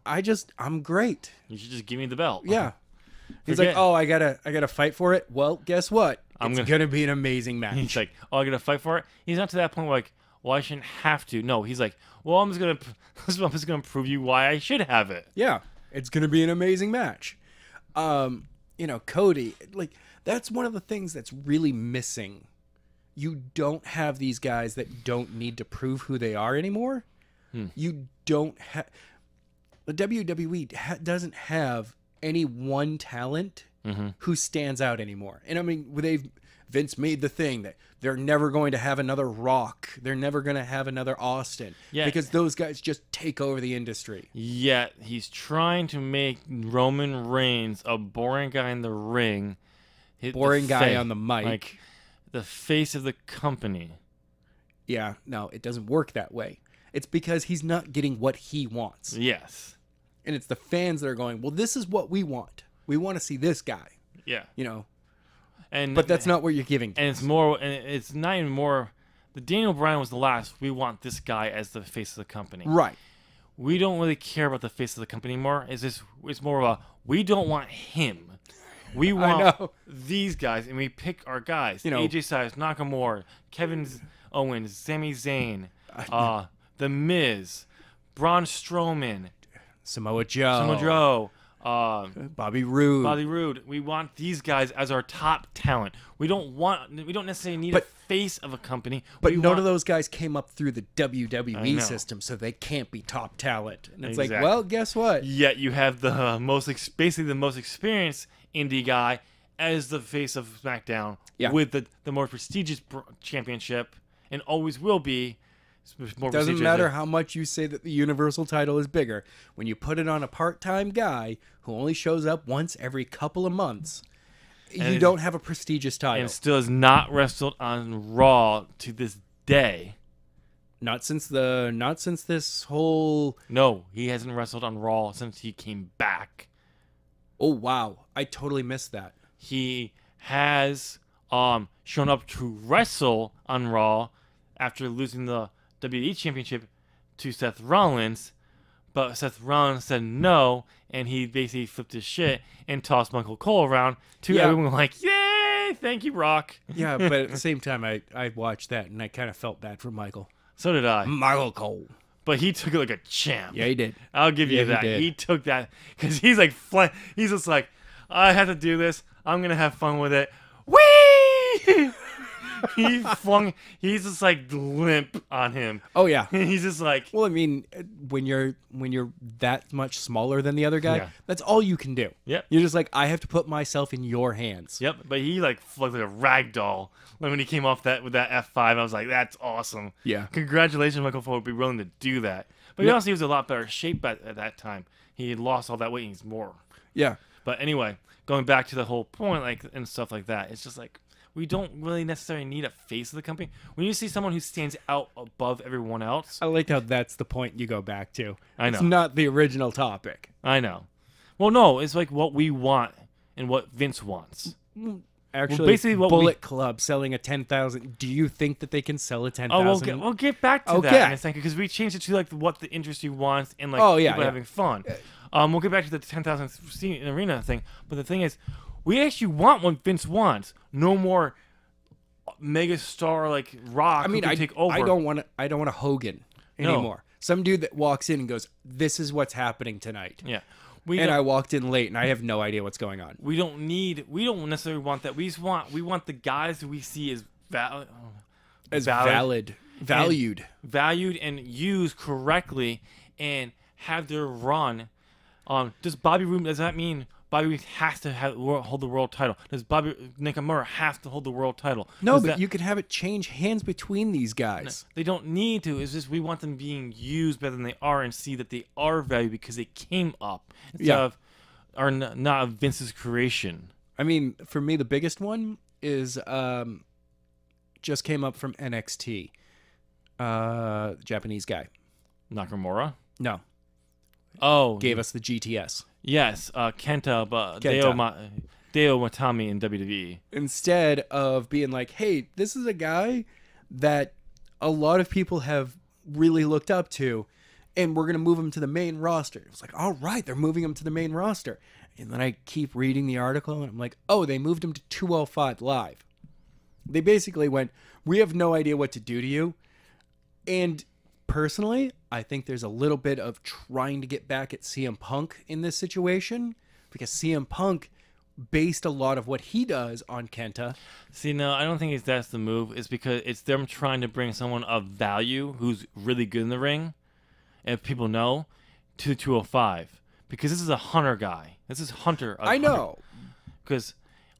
I'm great. You should just give me the belt. Yeah. He's like, oh, I gotta fight for it. Well, guess what? It's gonna be an amazing match. He's like, oh, I gotta fight for it. He's not to that point where like, well, I shouldn't have to. No, he's like, well, I'm just gonna prove you why I should have it. Yeah, it's gonna be an amazing match. Cody, like, that's one of the things that's really missing. You don't have these guys that don't need to prove who they are anymore. You don't have... The WWE doesn't have any one talent who stands out anymore. And I mean, Vince made the thing that they're never going to have another Rock. They're never going to have another Austin. Yeah. Because those guys just take over the industry. Yet he's trying to make Roman Reigns a boring guy in the ring. Boring guy on the mic. Like the face of the company. Yeah, no, it doesn't work that way. It's because he's not getting what he wants. Yes. And it's the fans that are going, well, this is what we want. We want to see this guy. Yeah. But that's not what you're giving. And it's more, and it's not even more. The Daniel Bryan was the last. We want this guy as the face of the company. Right. We don't really care about the face of the company anymore. It's more of a, we don't want him. We want these guys, and we pick our guys. AJ Styles, Nakamura, Kevin Owens, Sami Zayn, The Miz, Braun Strowman, Samoa Joe, Bobby Roode. We want these guys as our top talent. We don't necessarily need a face of a company. But none of those guys came up through the WWE system, so they can't be top talent. And it's like, well, guess what? Yet you have basically the most experienced indie guy as the face of SmackDown with the more prestigious championship, and always will be. Doesn't matter how much you say that the Universal title is bigger. When you put it on a part-time guy who only shows up once every couple of months, you don't have a prestigious title. And still has not wrestled on Raw to this day. Not since this whole... No, he hasn't wrestled on Raw since he came back. Oh, wow. I totally missed that. He has shown up to wrestle on Raw after losing the WWE Championship to Seth Rollins, but Seth Rollins said no, and he basically flipped his shit and tossed Michael Cole around to everyone like, yay, thank you, Rock. Yeah, but at the same time, I watched that, and I kind of felt bad for Michael. So did I. Michael Cole. But he took it like a champ. Yeah, he did. I'll give you that. He took that because he's like, he's just like, I have to do this. I'm gonna have fun with it. Whee! He's just like limp on him. Oh yeah. He's just like. Well, I mean, when you're that much smaller than the other guy, that's all you can do. Yep. You're just like, I have to put myself in your hands. Yep. But he like looked like a rag doll. Like when he came off with that F5, I was like, that's awesome. Yeah. Congratulations, Michael Cole, would be willing to do that. But he also was a lot better shape at that time. He had lost all that weight and he's more. Yeah. But anyway, going back to the whole point, like and stuff like that, it's just like we don't really necessarily need a face of the company. When you see someone who stands out above everyone else, I like how that's the point you go back to. I know. It's not the original topic. I know. Well, no, it's like what we want and what Vince wants. Actually, basically what Bullet Club selling a 10,000. Do you think that they can sell a 10,000? Oh, we'll get back to that in a second because we changed it to like what the industry wants and like people having fun. We'll get back to the 10,000 seat arena thing. But the thing is, we actually want what Vince wants. No more mega star like Rock. I mean, I take over. I don't want a Hogan anymore. Some dude that walks in and goes, "This is what's happening tonight." Yeah. I walked in late and I have no idea what's going on. We don't necessarily want that. We want the guys who we see as valued and used correctly and have their run. Does that mean Bobby Roode has to hold the world title? Does Nakamura have to hold the world title? No, but you can have it change hands between these guys. No, they don't need to. It's just we want them being used better than they are and see that they are valued because they came up instead of are not Vince's creation. I mean, for me, the biggest one is just came up from NXT. Japanese guy. Nakamura? No. Oh. Gave us the GTS. Yes, Kenta, but Deo Matami in WWE. Instead of being like, hey, this is a guy that a lot of people have really looked up to, and we're going to move him to the main roster. It was like, all right, they're moving him to the main roster. And then I keep reading the article, and I'm like, oh, they moved him to 205 Live. They basically went, we have no idea what to do to you. And personally, I think there's a little bit of trying to get back at CM Punk in this situation because CM Punk based a lot of what he does on Kenta. See, no, I don't think that's the move. It's because it's them trying to bring someone of value who's really good in the ring, if people know, to 205. Because this is a Hunter guy. This is Hunter. I know. Because,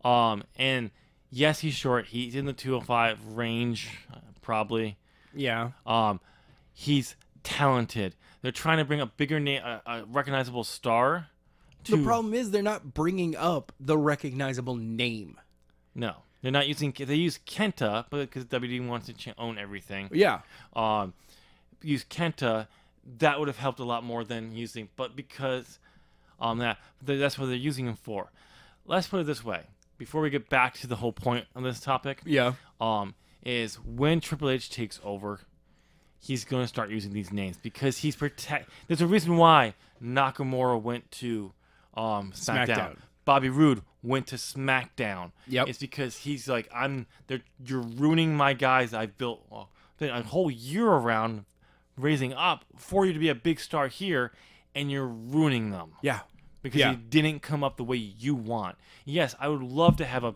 and yes, he's short. He's in the 205 range, probably. Yeah. He's talented. They're trying to bring a bigger name, a recognizable star. The problem is they're not bringing up the recognizable name. No, they're not using. They use Kenta, but because WWE wants to own everything. Yeah. Use Kenta. That would have helped a lot more than using. But because that's what they're using him for. Let's put it this way. Before we get back to the whole point on this topic. Yeah. Is when Triple H takes over, he's going to start using these names because he's There's a reason why Nakamura went to SmackDown. Bobby Roode went to SmackDown. Yep. It's because he's like, you're ruining my guys I've built a whole year around raising up for you to be a big star here, and you're ruining them. Yeah. Because you didn't come up the way you want. Yes, I would love to have a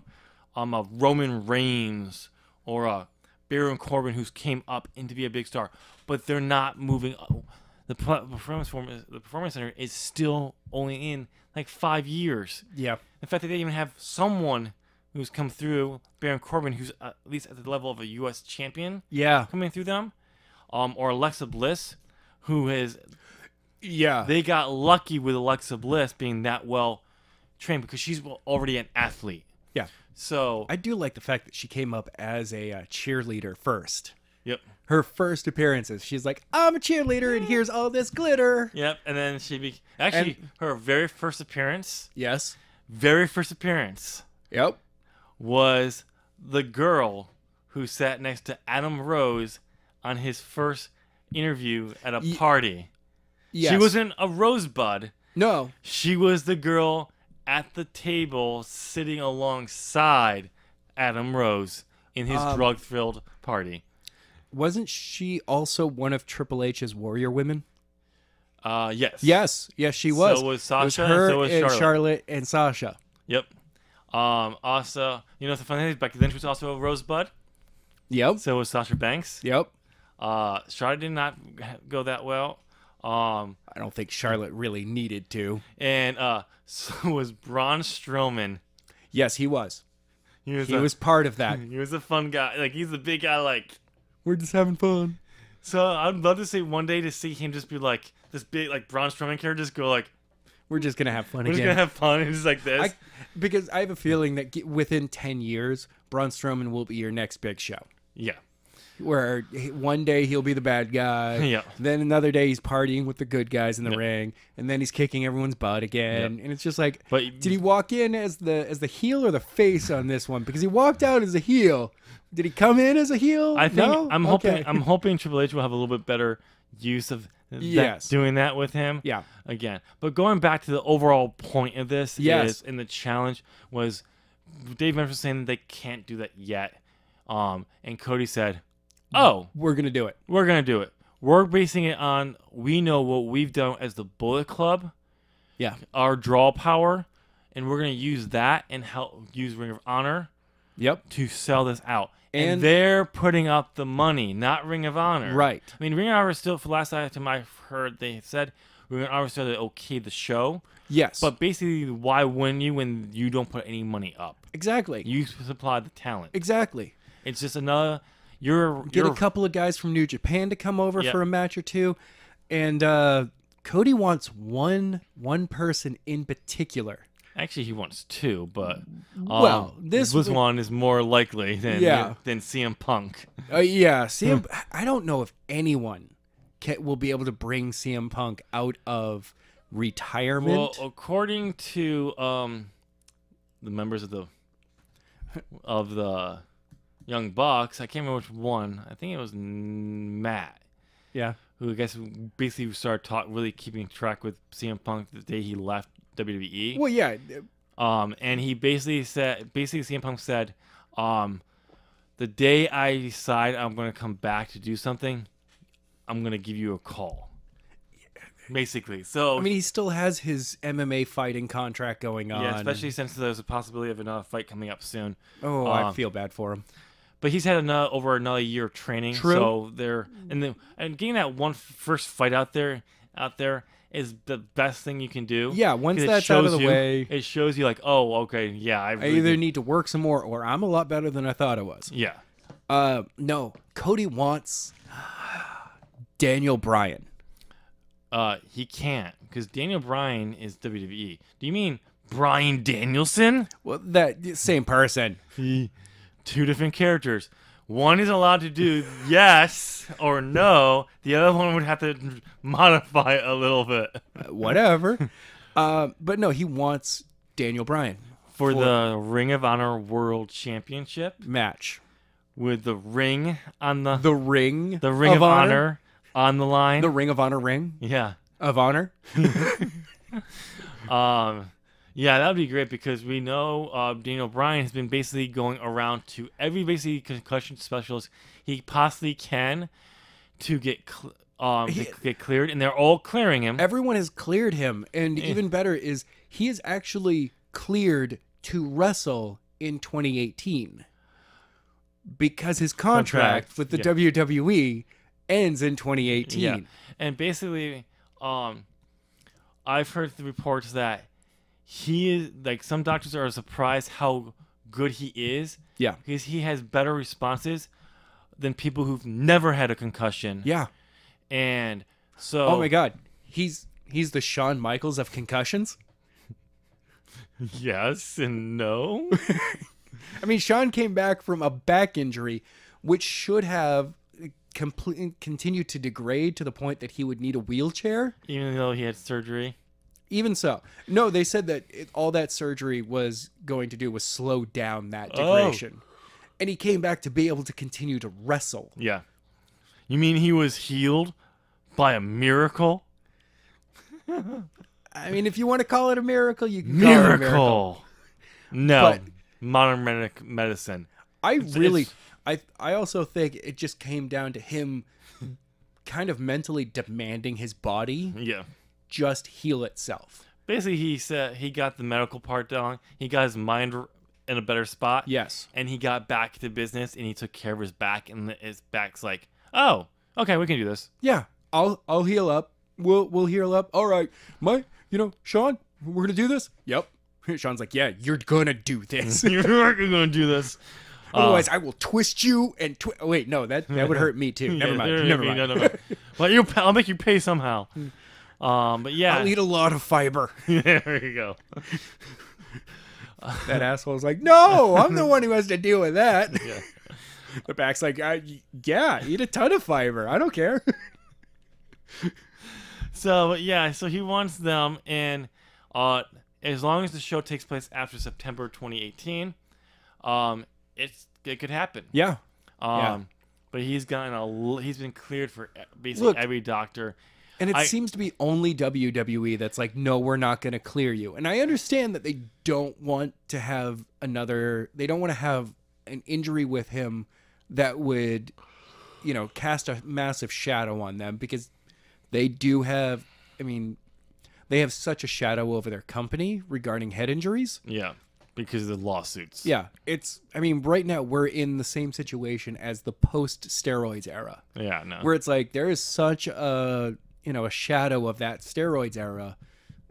Roman Reigns or a Baron Corbin who's came up and to be a big star, but they're not moving. The Performance Center is still only in like 5 years. Yeah. The fact that they even have someone who's come through, Baron Corbin, who's at least at the level of a U.S. champion. Yeah. Coming through them, or Alexa Bliss, who is. Yeah. They got lucky with Alexa Bliss being that well trained because she's already an athlete. Yeah. So I do like the fact that she came up as a cheerleader first. Yep. Her first appearances, she's like, I'm a cheerleader and here's all this glitter. Yep. And then her very first appearance. Yes. Very first appearance. Yep. Was the girl who sat next to Adam Rose on his first interview at a party. Yes. She wasn't a rosebud. No. She was the girl at the table sitting alongside Adam Rose in his drug-filled party. Wasn't she also one of Triple H's Warrior Women? Yes. Yes, she was. So was Sasha. It was her and so was Charlotte and Sasha. Yep. Also, you know the funny thing is, back then she was also a rosebud. Yep. So was Sasha Banks. Yep. Charlotte did not go that well. I don't think Charlotte really needed to. And so was Braun Strowman. Yes, he was. He was part of that. He was a fun guy. Like, he's a big guy. Like, we're just having fun. So I'd love to see one day to see him just be like this big, like Braun Strowman character, just go like, we're just gonna have fun we're again. just gonna have fun, and just like this. Because I have a feeling that within 10 years, Braun Strowman will be your next big show. Yeah. Where one day he'll be the bad guy. Yeah. Then another day he's partying with the good guys in the ring, and then he's kicking everyone's butt again. And it's just like, did he walk in as the heel or the face on this one? Because he walked out as a heel. Did he come in as a heel? I think I'm hoping Triple H will have a little bit better use of doing that with him. Yeah. Again, but going back to the overall point of this is, and the challenge was, Dave Meltzer was saying that they can't do that yet, and Cody said, "Oh, we're gonna do it. We're gonna do it. We're basing it on we know what we've done as the Bullet Club, our draw power, and we're gonna use that and help use Ring of Honor, to sell this out." And they're putting up the money, not Ring of Honor. Right. I mean, Ring of Honor is still, for the last time I heard, they said Ring of Honor still okay the show. Yes. But basically, why win you when you don't put any money up? Exactly. You supply the talent. Exactly. It's just another. Get a couple of guys from New Japan to come over for a match or two, and Cody wants one person in particular. Actually, he wants two, but this one is more likely than CM Punk. CM. I don't know if anyone will be able to bring CM Punk out of retirement. Well, according to the members of the Young Bucks, I can't remember which one. I think it was Matt. Yeah. Who I guess basically started really keeping track with CM Punk the day he left WWE. Well, yeah. And he basically CM Punk said, the day I decide I'm going to come back to do something, I'm going to give you a call. Basically. So, I mean, he still has his MMA fighting contract going on. Yeah, especially since there's a possibility of another fight coming up soon. Oh, I feel bad for him. But he's had over another year of training. True. So and getting that first fight out there is the best thing you can do. Yeah, once that's out of the way, it shows you like, oh, okay, yeah. I either need to work some more, or I'm a lot better than I thought I was. Yeah. No, Cody wants Daniel Bryan. He can't, because Daniel Bryan is WWE. Do you mean Bryan Danielson? Well, that same person. Two different characters. One is allowed to do yes or no. The other one would have to modify it a little bit. Whatever. But no, he wants Daniel Bryan for the Ring of Honor World Championship match with the ring on the ring of honor on the line. The Ring of Honor ring. Yeah. Of honor. Yeah, that would be great because we know Daniel Bryan has been basically going around to every basically concussion specialist he possibly can to get cleared, and they're all clearing him. Everyone has cleared him, and even better is he is actually cleared to wrestle in 2018 because his contract with the WWE ends in 2018. Yeah. And basically, I've heard the reports that he is, like, some doctors are surprised how good he is. Yeah. Because he has better responses than people who've never had a concussion. Yeah. And so... Oh, my God. He's the Shawn Michaels of concussions? Yes and no. I mean, Shawn came back from a back injury, which should have continued to degrade to the point that he would need a wheelchair. Even though he had surgery. Even so. No, they said that all that surgery was going to do was slow down that degradation. and he came back to be able to continue to wrestle. Yeah. You mean he was healed by a miracle? I mean, if you want to call it a miracle, you can call it a miracle. No, But modern medicine. I also think it just came down to him kind of mentally demanding his body just heal itself. Basically, he said he got the medical part down. He got his mind in a better spot. Yes. And he got back to business, and he took care of his back, and his back's like, oh, okay, we can do this. Yeah, I'll heal up. We'll heal up. All right, Sean, we're gonna do this. Yep. Sean's like, yeah, you're gonna do this. You're gonna do this. Otherwise, I will twist you and wait, no, that would hurt me too. Never mind. Never mind. Well, I'll make you pay somehow. But yeah, I'll eat a lot of fiber. There you go. That asshole's like, no, I'm the one who has to deal with that. Yeah. The back's like, yeah, eat a ton of fiber. I don't care. So yeah, so he wants them, and as long as the show takes place after September 2018, it could happen. Yeah. But he's been cleared for basically every doctor. And it seems to be only WWE that's like, no, we're not going to clear you. And I understand that they don't want to have they don't want to have an injury with him that would, cast a massive shadow on them, because they do have, they have such a shadow over their company regarding head injuries. Yeah. Because of the lawsuits. Yeah. Right now we're in the same situation as the post-steroids era. Yeah, no. Where it's like, there is such a shadow of that steroids era.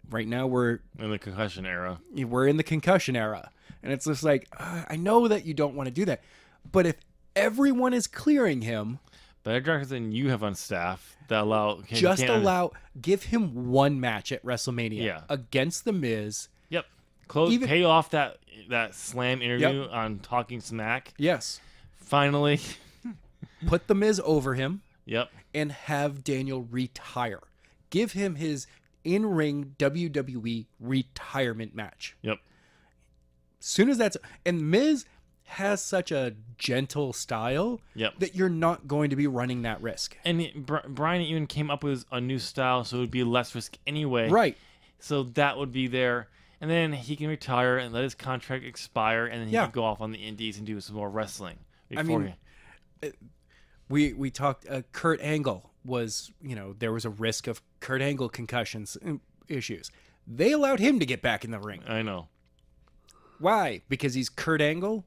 Right now we're in the concussion era. We're in the concussion era. And it's just like, I know that you don't want to do that. But if everyone is clearing him, better doctors than you have on staff that give him one match at WrestleMania against The Miz. Yep. Pay off that Slam interview on Talking Smack. Yes. Finally. Put The Miz over him. Yep. And have Daniel retire. Give him his in-ring WWE retirement match. Yep. Soon as and Miz has such a gentle style that you're not going to be running that risk. And Brian even came up with a new style, so it would be less risk anyway. Right. So that would be there. And then he can retire and let his contract expire, and then he can go off on the indies and do some more wrestling. We talked, Kurt Angle was, there was a risk of Kurt Angle concussions issues. They allowed him to get back in the ring. I know. Why? Because he's Kurt Angle?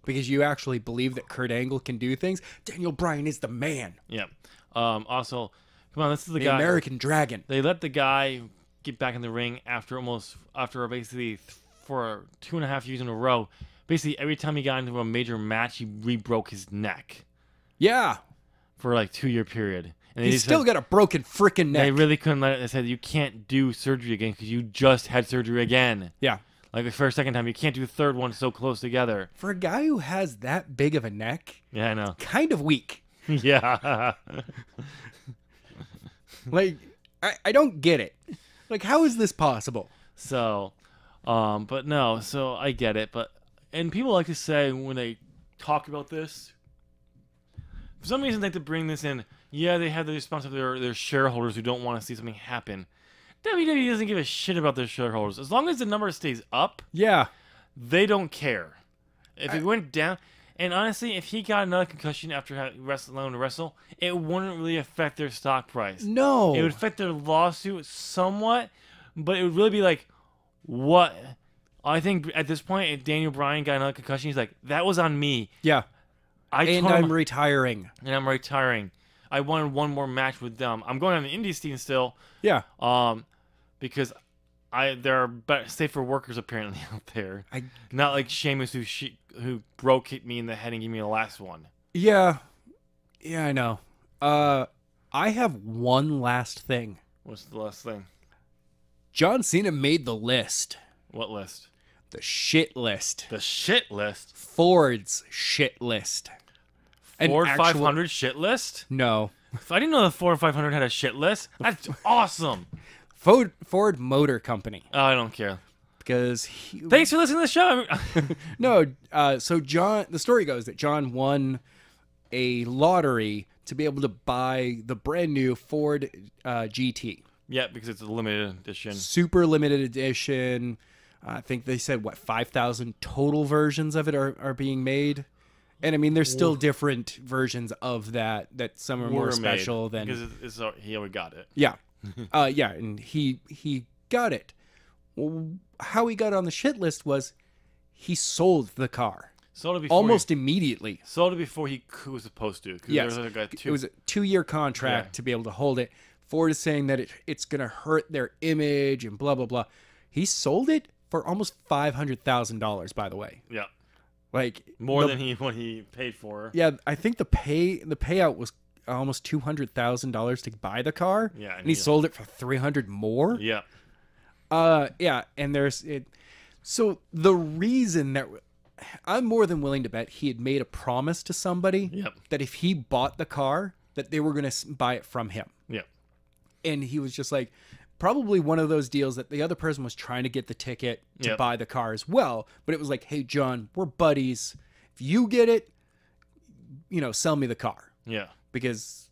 Because you actually believe that Kurt Angle can do things? Daniel Bryan is the man. Yeah. Also, come on, this is the guy. American Dragon. They let the guy get back in the ring after basically for 2.5 years in a row. Basically, every time he got into a major match, he re-broke his neck. Yeah. For like 2-year period. And he's still got a broken freaking neck. They really couldn't let it. They said, you can't do surgery again because you just had surgery again. Yeah. Like the first, second time. You can't do the third one so close together. For a guy who has that big of a neck. Yeah, I know. Kind of weak. Yeah. Like, I don't get it. Like, how is this possible? So, but no. So I get it. And people like to say when they talk about this, for some reason they like to bring this in. Yeah, they have the responsibility of their shareholders who don't want to see something happen. WWE doesn't give a shit about their shareholders. As long as the number stays up, they don't care. If it went down, and honestly, if he got another concussion after learning to wrestle, it wouldn't really affect their stock price. No. It would affect their lawsuit somewhat, but it would really be like, what? I think at this point, if Daniel Bryan got another concussion, he's like, that was on me. Yeah. I'm retiring. And I'm retiring. I wanted one more match with them. I'm going on the indie scene still. Yeah. Because there are safer workers apparently out there. Not like Sheamus who broke me in the head and gave me the last one. Yeah. Yeah, I know. I have one last thing. What's the last thing? John Cena made the list. What list? The shit list. The shit list? Ford's shit list. Ford 500 shit list? No. I didn't know the Ford 500 had a shit list. That's awesome. Ford Motor Company. Oh, I don't care. because thanks for listening to the show. No, so John, the story goes that John won a lottery to be able to buy the brand new Ford GT. Yeah, because it's a limited edition. Super limited edition. I think they said, 5,000 total versions of it are being made. And I mean, there's still different versions of that some are more special than... Because he already got it. Yeah. Yeah, and he got it. Well, how he got on the shit list was he sold the car. Sold it before almost immediately. Sold it before he was supposed to. Yes. It was a 2-year contract to be able to hold it. Ford is saying that it's going to hurt their image and blah, blah, blah. He sold it for almost $500,000, by the way. Yeah. Like more than what he paid for. Yeah, I think the payout was almost $200,000 to buy the car. Yeah. And he sold it for $300,000 more. Yeah. Yeah, and there's it. So the reason that I'm more than willing to bet he had made a promise to somebody that if he bought the car, that they were going to buy it from him. Yeah. And he was just like, probably one of those deals that the other person was trying to get the ticket to buy the car as well. But it was like, hey, John, we're buddies. If you get it, sell me the car. Yeah. Because,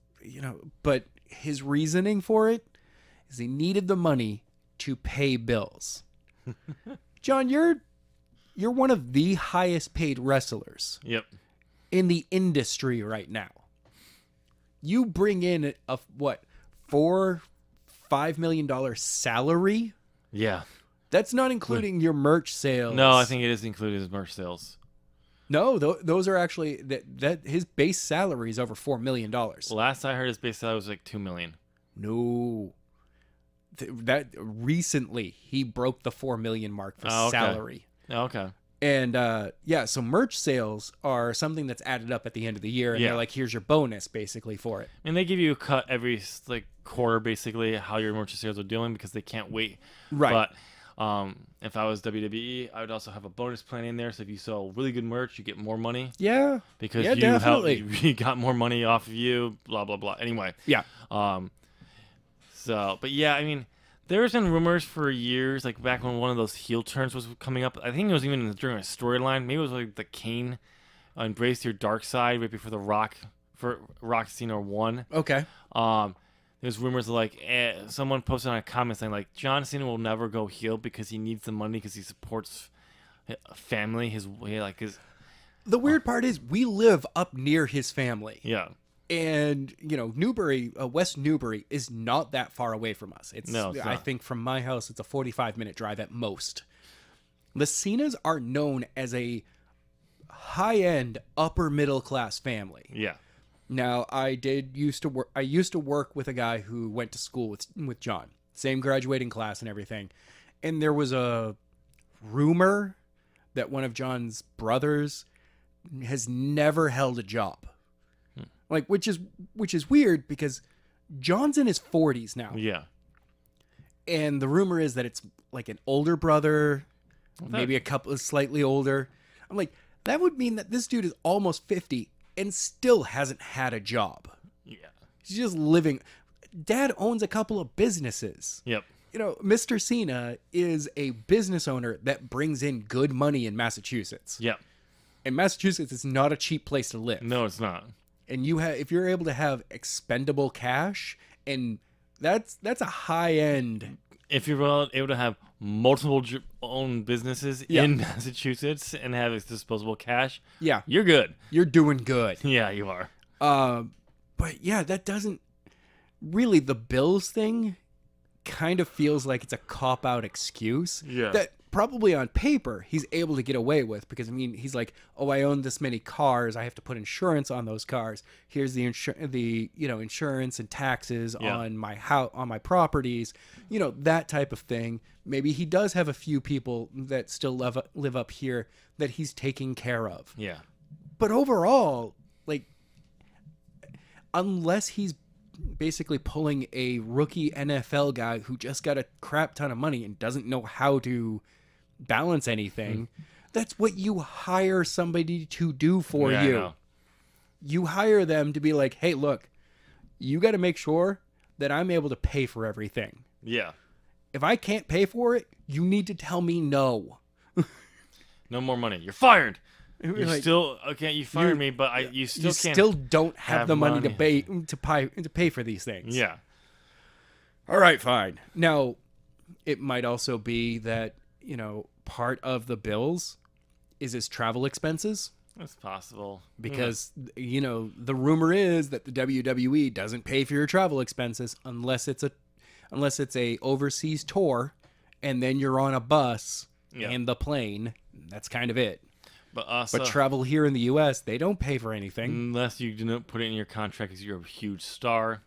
but his reasoning for it is he needed the money to pay bills. John, you're one of the highest paid wrestlers in the industry right now. You bring in a $4-5 million salary. Yeah. That's not including your merch sales. No, I think it is including his merch sales. No, those are actually that his base salary is over $4 million. Last I heard, his base salary was like $2 million. No. That recently he broke the 4 million mark for salary. Okay. And so merch sales are something that's added up at the end of the year, and they're like, here's your bonus basically for it. And they give you a cut every quarter basically how your merch sales are doing because they can't wait. Right. But if I was WWE, I would also have a bonus plan in there. So if you sell really good merch, you get more money. Yeah. Because you got more money off of you. Blah blah blah. Anyway. Yeah. But yeah, I mean, there's been rumors for years, like back when one of those heel turns was coming up. I think it was even during a storyline. Maybe it was like the Kane Embrace Your Dark Side right before Rock Cena won. Okay. There's rumors someone posted on a comment saying like John Cena will never go heel because he needs the money because he supports family. The weird part is we live up near his family. Yeah. And, Newbury, West Newbury is not that far away from us. I think from my house, it's a 45-minute drive at most. The Cenas are known as a high-end, upper-middle-class family. Yeah. Now, I used to work with a guy who went to school with John. Same graduating class and everything. And there was a rumor that one of John's brothers has never held a job. Which is weird because John's in his 40s now. Yeah. And the rumor is that it's like an older brother, maybe a couple slightly older. I'm like, that would mean that this dude is almost 50 and still hasn't had a job. Yeah. He's just living. Dad owns a couple of businesses. Yep. Mr. Cena is a business owner that brings in good money in Massachusetts. Yep. And Massachusetts is not a cheap place to live. No, it's not. And if you're able to have expendable cash, and that's a high end. If you're able to have multiple own businesses in Massachusetts and have disposable cash, you're good. You're doing good. Yeah, you are. But yeah, that doesn't really, the bills thing kind of feels like it's a cop-out excuse. Yeah. That probably on paper he's able to get away with because he's like, oh, I own this many cars, I have to put insurance on those cars. Here's the insurance and taxes on my house, on my properties, that type of thing. Maybe he does have a few people that still live up here that he's taking care of. Yeah. But overall, unless he's basically pulling a rookie NFL guy who just got a crap ton of money and doesn't know how to balance anything, that's what you hire somebody to do for you. You hire them to be like, hey, look, you got to make sure that I'm able to pay for everything. Yeah. If I can't pay for it, You need to tell me no. No more money. You're fired. You Like, still okay. You fired me, but you still can't. still don't have the money money. to pay for these things. Yeah. All right, fine. Now, it might also be that, part of the bills is his travel expenses. That's possible. Because, the rumor is that the WWE doesn't pay for your travel expenses unless it's a overseas tour, and then you're on a bus and the plane. That's kind of it. But travel here in the U.S., they don't pay for anything. Unless you do not put it in your contract because you're a huge star.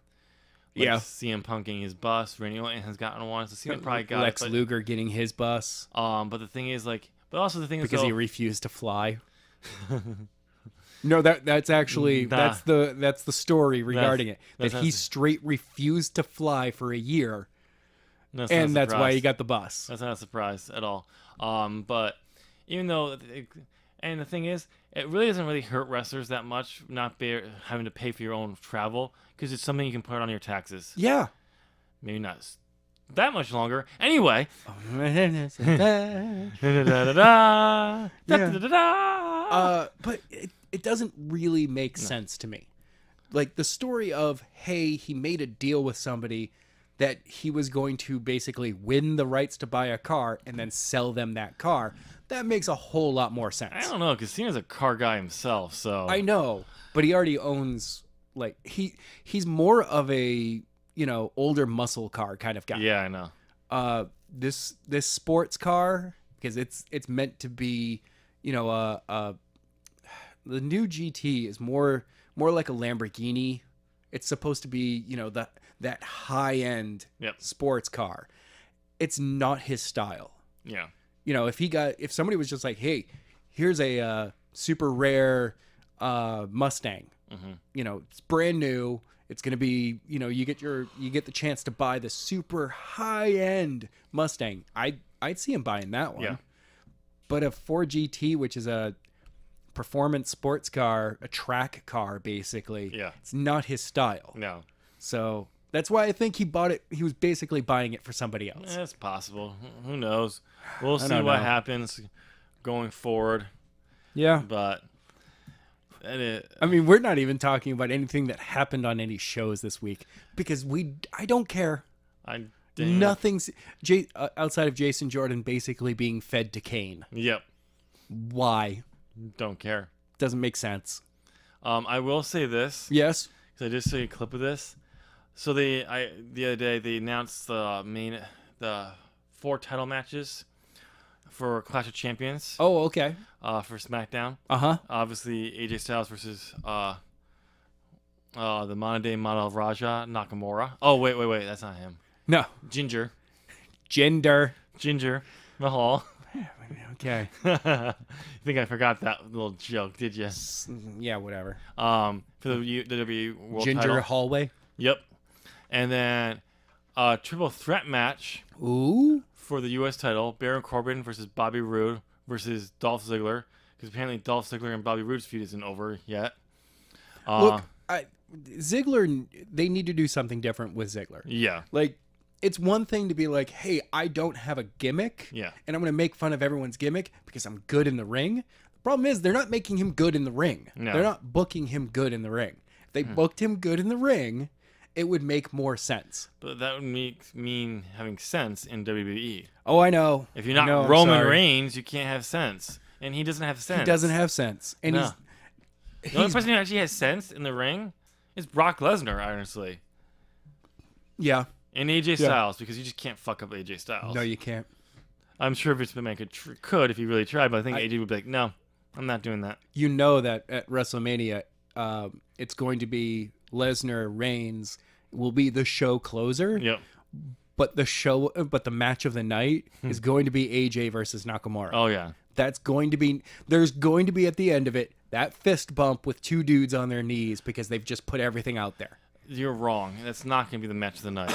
Like CM Punk getting his bus. Randy Orton has gotten one. So CM probably got Lex Luger getting his bus. But the thing is, because he refused to fly. No, that's actually that's the story regarding it. That he straight refused to fly for a year, and that's why he got the bus. That's not a surprise at all. But even though, and the thing is, it really doesn't really hurt wrestlers that much having to pay for your own travel because it's something you can put on your taxes. Yeah, maybe not that much longer. Anyway. But it doesn't really make sense to me. Like the story of, hey, he made a deal with somebody that he was going to basically win the rights to buy a car and then sell them that car. That makes a whole lot more sense. I don't know, because Cena's a car guy himself, so... I know, but he already owns, like, he's more of a, older muscle car kind of guy. Yeah, I know. This sports car, because it's meant to be, the new GT is more like a Lamborghini. It's supposed to be, that high-end sports car. It's not his style. Yeah. If somebody was just like, hey, here's a super rare Mustang. Mm-hmm. It's brand new. It's going to be, you get the chance to buy the super high-end Mustang. I'd see him buying that one. Yeah. But a 4GT, which is a performance sports car, a track car, basically. Yeah. It's not his style. No. So that's why I think he bought it. He was basically buying it for somebody else. It's possible. Who knows? We'll see what happens going forward. Yeah. But we're not even talking about anything that happened on any shows this week because I don't care. Nothing's outside of Jason Jordan basically being fed to Kane. Yep. Why? Don't care. Doesn't make sense. I will say this. Yes. Because I just saw a clip of this. So the other day they announced the 4 title matches for Clash of Champions. Oh, okay. For SmackDown. Uh-huh. Obviously AJ Styles versus the modern day Raja Nakamura. Oh wait, that's not him. No. Ginger Mahal. Okay. I think I forgot that little joke, did you? Yeah, whatever. For the WWE World Ginger title. Hallway. Yep. And then triple threat match. Ooh. For the U.S. title, Baron Corbin versus Bobby Roode versus Dolph Ziggler, because apparently Dolph Ziggler and Bobby Roode's feud isn't over yet. Look, Ziggler, they need to do something different with Ziggler. Yeah. Like, it's one thing to be like, hey, I don't have a gimmick, and I'm going to make fun of everyone's gimmick because I'm good in the ring. The problem is they're not making him good in the ring. No. They're not booking him good in the ring. If they booked him good in the ring, it would make more sense. But that would mean having sense in WWE. Oh, I know. If you're not Roman Reigns, you can't have sense. And he doesn't have sense. He doesn't have sense. And the only person who actually has sense in the ring is Brock Lesnar, honestly. Yeah. And AJ Styles, because you just can't fuck up AJ Styles. No, you can't. I'm sure Vince McMahon could if he really tried, but I think AJ would be like, no, I'm not doing that. You know that at WrestleMania, it's going to be Lesnar, Reigns will be the show closer. Yep. But the match of the night is going to be AJ versus Nakamura. Oh yeah. There's going to be at the end of it that fist bump with 2 dudes on their knees because they've just put everything out there. You're wrong. That's not going to be the match of the night.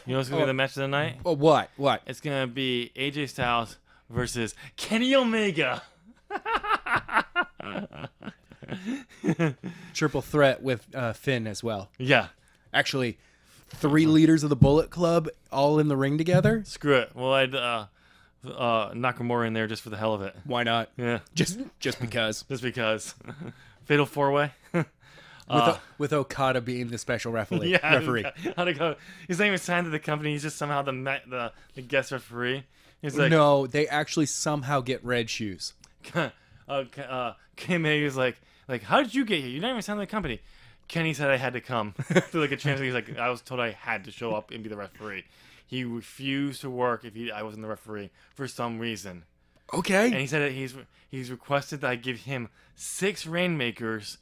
You know what's going to be the match of the night? Oh, what? It's going to be AJ Styles versus Kenny Omega. Triple threat with Finn as well. Yeah. Actually, 3 leaders of the Bullet Club all in the ring together. Screw it. Well, Nakamura in there just for the hell of it. Why not? Yeah. Just because. Just because. Fatal 4-way. With Okada being the special referee. Yeah, how'd it go? He's not even signed to the company. He's just somehow the guest referee. He's like, no, they actually somehow get red shoes. Kenny was like, how did you get here? You're not even signed to the company. Kenny said I had to come. So like a translator, he's like, I was told I had to show up and be the referee. He refused to work if I wasn't the referee for some reason. Okay. And he said that he's requested that I give him 6 rainmakers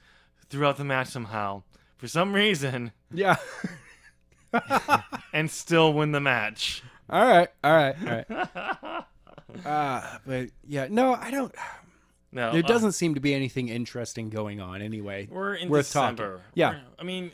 throughout the match somehow for some reason. Yeah. And still win the match. All right. But yeah, no, I don't. No, there doesn't seem to be anything interesting going on anyway. We're in worth December. Talking. Yeah. I mean,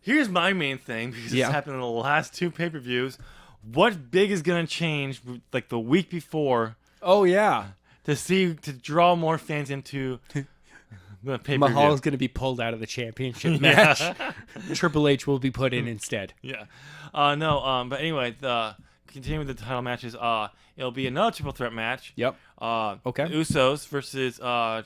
here's my main thing because it's happened in the last 2 pay-per-views. What big is gonna change like the week before? Oh yeah. To draw more fans into the pay-per-view. Mahal's gonna be pulled out of the championship match. Triple H will be put in instead. Yeah. But anyway, continuing with the title matches, it'll be another triple threat match. Yep. Okay. Usos versus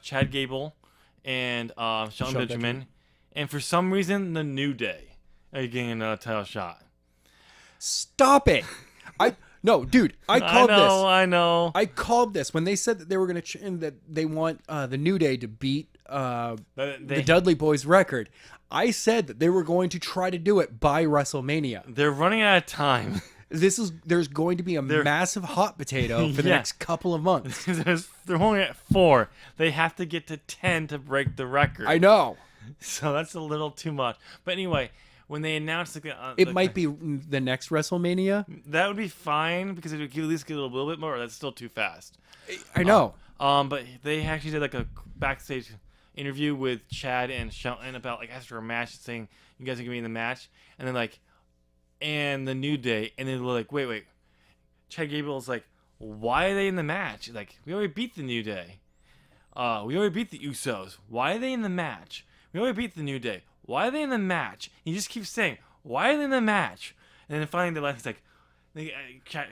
Chad Gable and Shelton Benjamin. And for some reason, the New Day are getting a title shot. Stop it! No, dude, I called this. I know. I called this when they said that they were going to that they want the New Day to beat the Dudley Boys record. I said that they were going to try to do it by WrestleMania. They're running out of time. There's going to be a massive hot potato for the next couple of months. They're only at 4. They have to get to 10 to break the record. I know. So that's a little too much. But anyway, when they announced it might be the next WrestleMania. That would be fine because it would at least get a little bit more. That's still too fast. I know. But they actually did like a backstage interview with Chad and Shelton about like after a match, saying you guys are gonna be in the match, and then like, and the New Day, and then they're like, wait. Chad Gable's like, why are they in the match? Like, we already beat the New Day. We already beat the Usos. Why are they in the match? We already beat the New Day. Why are they in the match? He just keeps saying, why are they in the match? And then finally the last, he's like,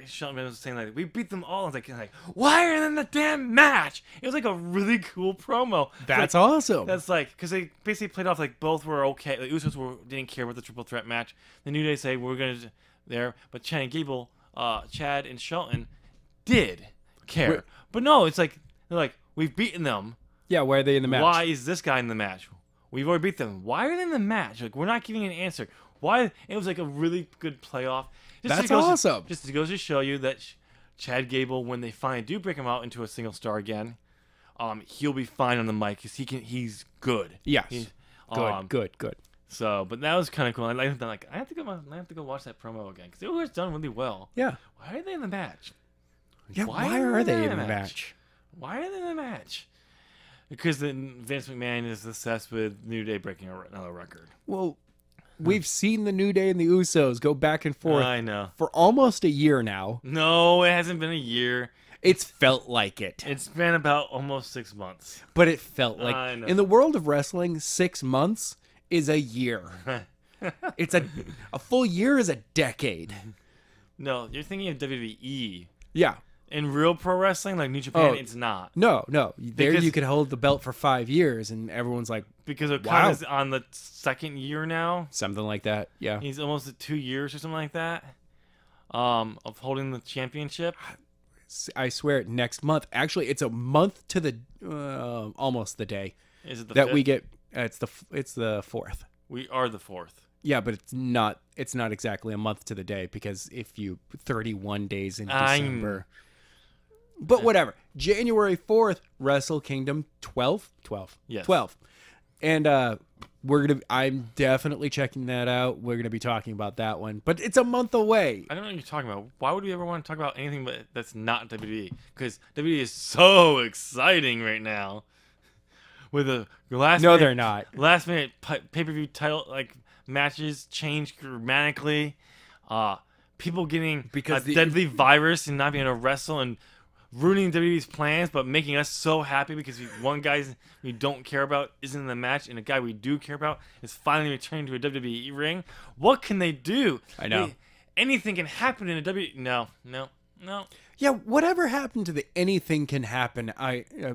Shelton was saying like, we beat them all. I was like, why are they in the damn match? It was like a really cool promo. That's like, awesome. That's like, because they basically played off like both were okay. The Usos didn't care about the triple threat match. The New Day say we're gonna there, but Chad and Shelton did care. But no, it's like they're like, we've beaten them. Yeah, why are they in the match? Why is this guy in the match? We've already beat them. Why are they in the match? Like, we're not giving an answer. Why? It was like a really good playoff. That's awesome. Just goes to show you that Chad Gable, when they finally do break him out into a single star again, he'll be fine on the mic because he's good. Yes. Good. So, but that was kind of cool. I have to go watch that promo again because it was done really well. Yeah. Why are they in the match? Yeah. Why are they in the match? Why are they in the match? Because Vince McMahon is obsessed with New Day breaking another record. Well, we've seen the New Day and the Usos go back and forth. I know. For almost a year now. No, it hasn't been a year. It's felt like it. It's been about almost 6 months. But it felt like, I know. In the world of wrestling, 6 months is a year. It's a full year is a decade. No, you're thinking of WWE. Yeah. In real pro wrestling, like New Japan, it's not. No. There you could hold the belt for 5 years, and everyone's like, because Okada's on the 2nd year now. Something like that, yeah. He's almost at 2 years or something like that of holding the championship. I swear, next month. Actually, it's a month to the almost the day. Is it the that 5th? we get? It's the 4th. We are the 4th. Yeah, but it's not exactly a month to the day because if you 31 days in December. But whatever. January 4th, Wrestle Kingdom 12. Yes. 12. And I'm definitely checking that out. We're gonna be talking about that one. But it's a month away. I don't know what you're talking about. Why would we ever want to talk about anything that's not WWE? Because WWE is so exciting right now. With the last No, they're not. Last minute pay-per-view title matches change dramatically. People getting because a deadly virus and not being able to wrestle and ruining WWE's plans, but making us so happy because one guy we don't care about isn't in the match, and a guy we do care about is finally returning to a WWE ring. What can they do? I know. Anything can happen in a WWE. No. No. Yeah, whatever happened to the anything can happen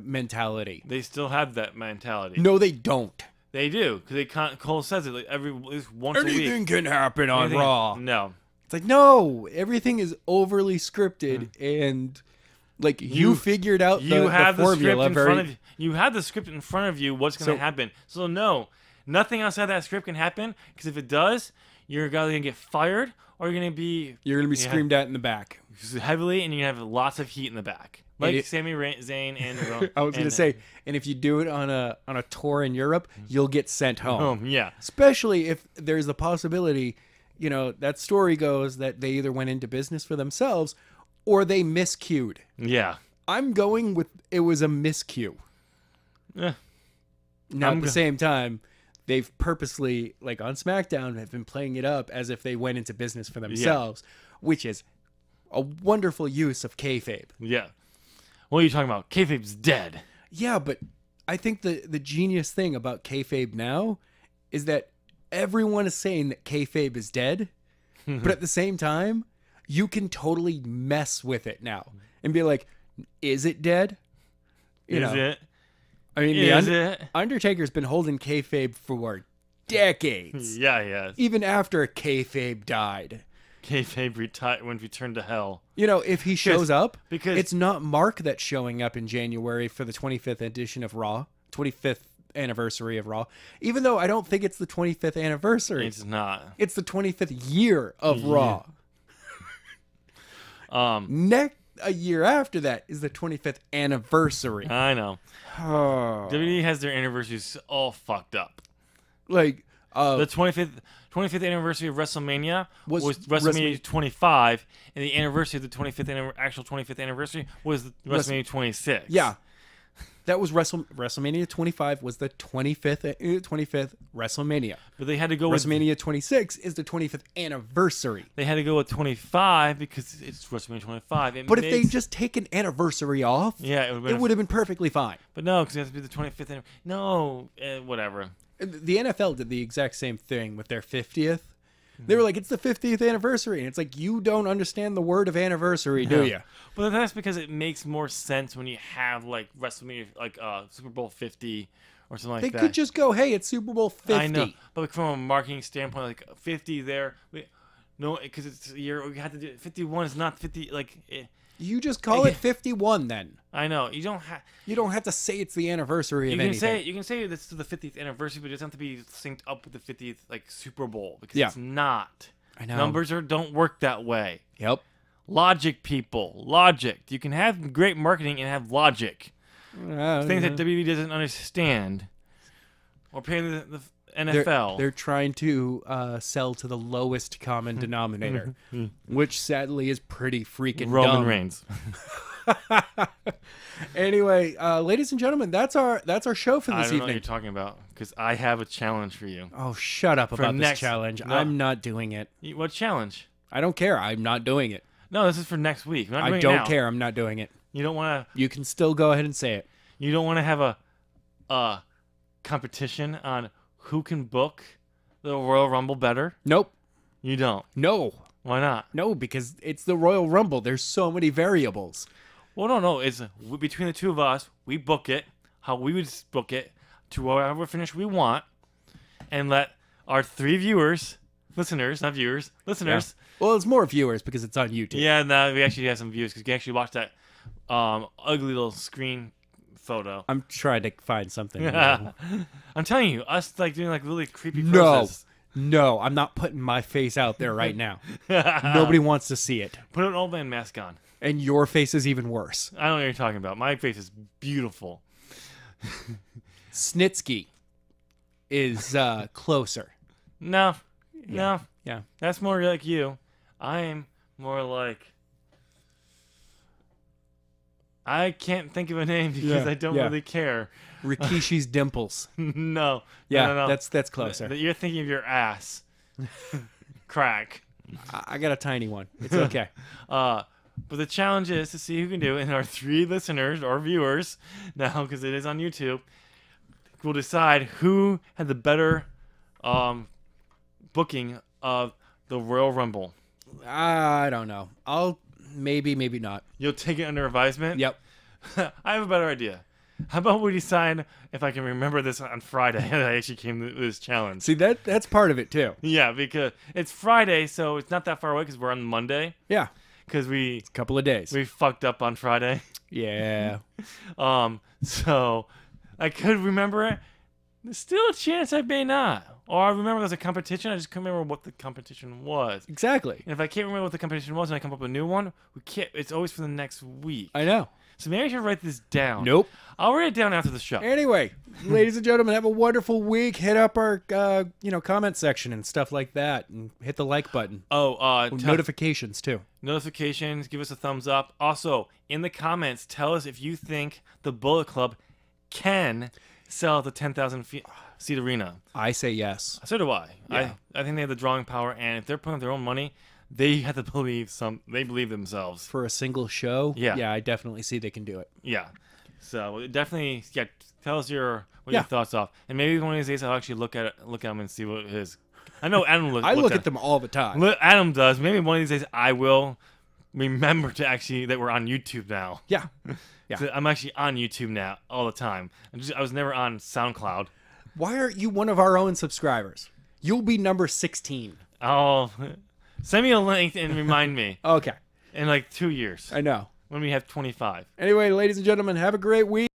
mentality? They still have that mentality. No, they don't. They do, because Cole says it like at least once a week. Anything can happen on Raw. No. It's like, no, everything is overly scripted, and like you figured out you have the formula. Script in front of you. You have the script in front of you. What's going to happen? So no, nothing outside that script can happen. Because if it does, you're either going to get fired or you're going to be screamed at in the back heavily, and you're going to have lots of heat in the back, like Sami Zayn and. I was going to say, and if you do it on a tour in Europe, you'll get sent home. Yeah, especially if there's a possibility. You know, that story goes that they either went into business for themselves or they miscued. Yeah. I'm going with it was a miscue. Yeah. Now, at the same time, they've purposely, like on SmackDown, have been playing it up as if they went into business for themselves, which is a wonderful use of kayfabe. Yeah. What are you talking about? Kayfabe's dead. Yeah, but I think the genius thing about kayfabe now is that everyone is saying that kayfabe is dead, but at the same time, you can totally mess with it now and be like, is it dead? Is it? I mean, Undertaker's been holding kayfabe for decades. Yeah, he has. Even after kayfabe died. Kayfabe returned to hell. You know, if he shows up, because it's not Mark that's showing up in January for the 25th edition of Raw, 25th anniversary of Raw, even though I don't think it's the 25th anniversary. It's not. It's the 25th year of Raw. A year after that is the 25th anniversary. I know. WWE has their anniversaries all fucked up. Like the 25th anniversary of WrestleMania was WrestleMania 25, and the anniversary of the actual 25th anniversary was WrestleMania 26. Yeah. That was WrestleMania 25 was the 25th WrestleMania. But they had to go WrestleMania 26 is the 25th anniversary. They had to go with 25 because it's WrestleMania 25. If they just take an anniversary off, it would have been perfectly fine. But no, because it has to be the 25th. No, whatever. The NFL did the exact same thing with their 50th. They were like, it's the 50th anniversary. And it's like, you don't understand the word of anniversary, do you? But that's because it makes more sense when you have, like, WrestleMania, like Super Bowl 50 or something like that. They could just go, hey, it's Super Bowl 50. I know. But like, from a marketing standpoint, like, 50 there. No, because it's a year. We had to do it. 51 is not 50. Like, you just call it 51 then. I know. You don't have to say it's the anniversary of anything. You can say this is the 50th anniversary, but it doesn't have to be synced up with the 50th like Super Bowl because it's not. I know. Numbers don't work that way. Yep. Logic, people. Logic. You can have great marketing and have logic. Things that WWE doesn't understand. Or paying the NFL. They're trying to sell to the lowest common denominator, which sadly is pretty freaking Roman dumb. Reigns. Anyway, ladies and gentlemen, that's our show for this evening. I don't know what you're talking about because I have a challenge for you. Oh, shut up about this challenge. No. I'm not doing it. What challenge? I don't care. I'm not doing it. No, this is for next week. I don't care. I'm not doing it. You don't want to. You can still go ahead and say it. You don't want to have a competition on who can book the Royal Rumble better? Nope. You don't? No. Why not? No, because it's the Royal Rumble. There's so many variables. Well, no. It's between the two of us. We book it how we would book it to whatever finish we want, and let our 3 listeners. Yeah. Well, it's more viewers because it's on YouTube. Yeah, no, we actually have some views because we actually watched that ugly little screen photo. I'm trying to find something. I'm telling you, us like doing like really creepy process. No, I'm not putting my face out there right now. Nobody wants to see it. Put an old man mask on. And your face is even worse. I don't know what you're talking about. My face is beautiful. Snitsky is closer. No. Yeah. That's more like you. I'm more like... I can't think of a name because I don't really care. Rikishi's dimples. No. Yeah, no. That's closer. You're thinking of your ass. Crack. I got a tiny one. It's okay. But the challenge is to see who can do it. And our 3 listeners or viewers now, because it is on YouTube, will decide who had the better booking of the Royal Rumble. I don't know. Maybe, maybe not. You'll take it under advisement? Yep. I have a better idea. How about we decide if I can remember this on Friday that I actually came to this challenge? See, that's part of it, too. Yeah, because it's Friday, so it's not that far away because we're on Monday. Yeah. Because a couple of days. We fucked up on Friday. Yeah. So I could remember it. There's still a chance I may not. Or I remember there's a competition. I just couldn't remember what the competition was. Exactly. And if I can't remember what the competition was and I come up with a new one, we can't. It's always for the next week. I know. So maybe I should write this down. Nope. I'll write it down after the show. Anyway, ladies and gentlemen, have a wonderful week. Hit up our comment section and stuff like that, and hit the like button. Notifications too. Notifications. Give us a thumbs up. Also, in the comments, tell us if you think the Bullet Club can sell at the 10,000 seat arena. I say yes. So do I. Yeah. I think they have the drawing power, and if they're putting up their own money, they have to believe they believe themselves. For a single show? Yeah. Yeah, I definitely see they can do it. Yeah. So definitely, tell us what your thoughts are. And maybe one of these days I'll actually look at them and see what it is. I know Adam I look at them all the time. Adam does. Maybe one of these days I will remember that we're on YouTube now. Yeah. Yeah. So I'm actually on YouTube now all the time. I was never on SoundCloud. Why aren't you one of our own subscribers? You'll be number 16. Oh, send me a link and remind me. Okay. In like 2 years. I know. When we have 25. Anyway, ladies and gentlemen, have a great week.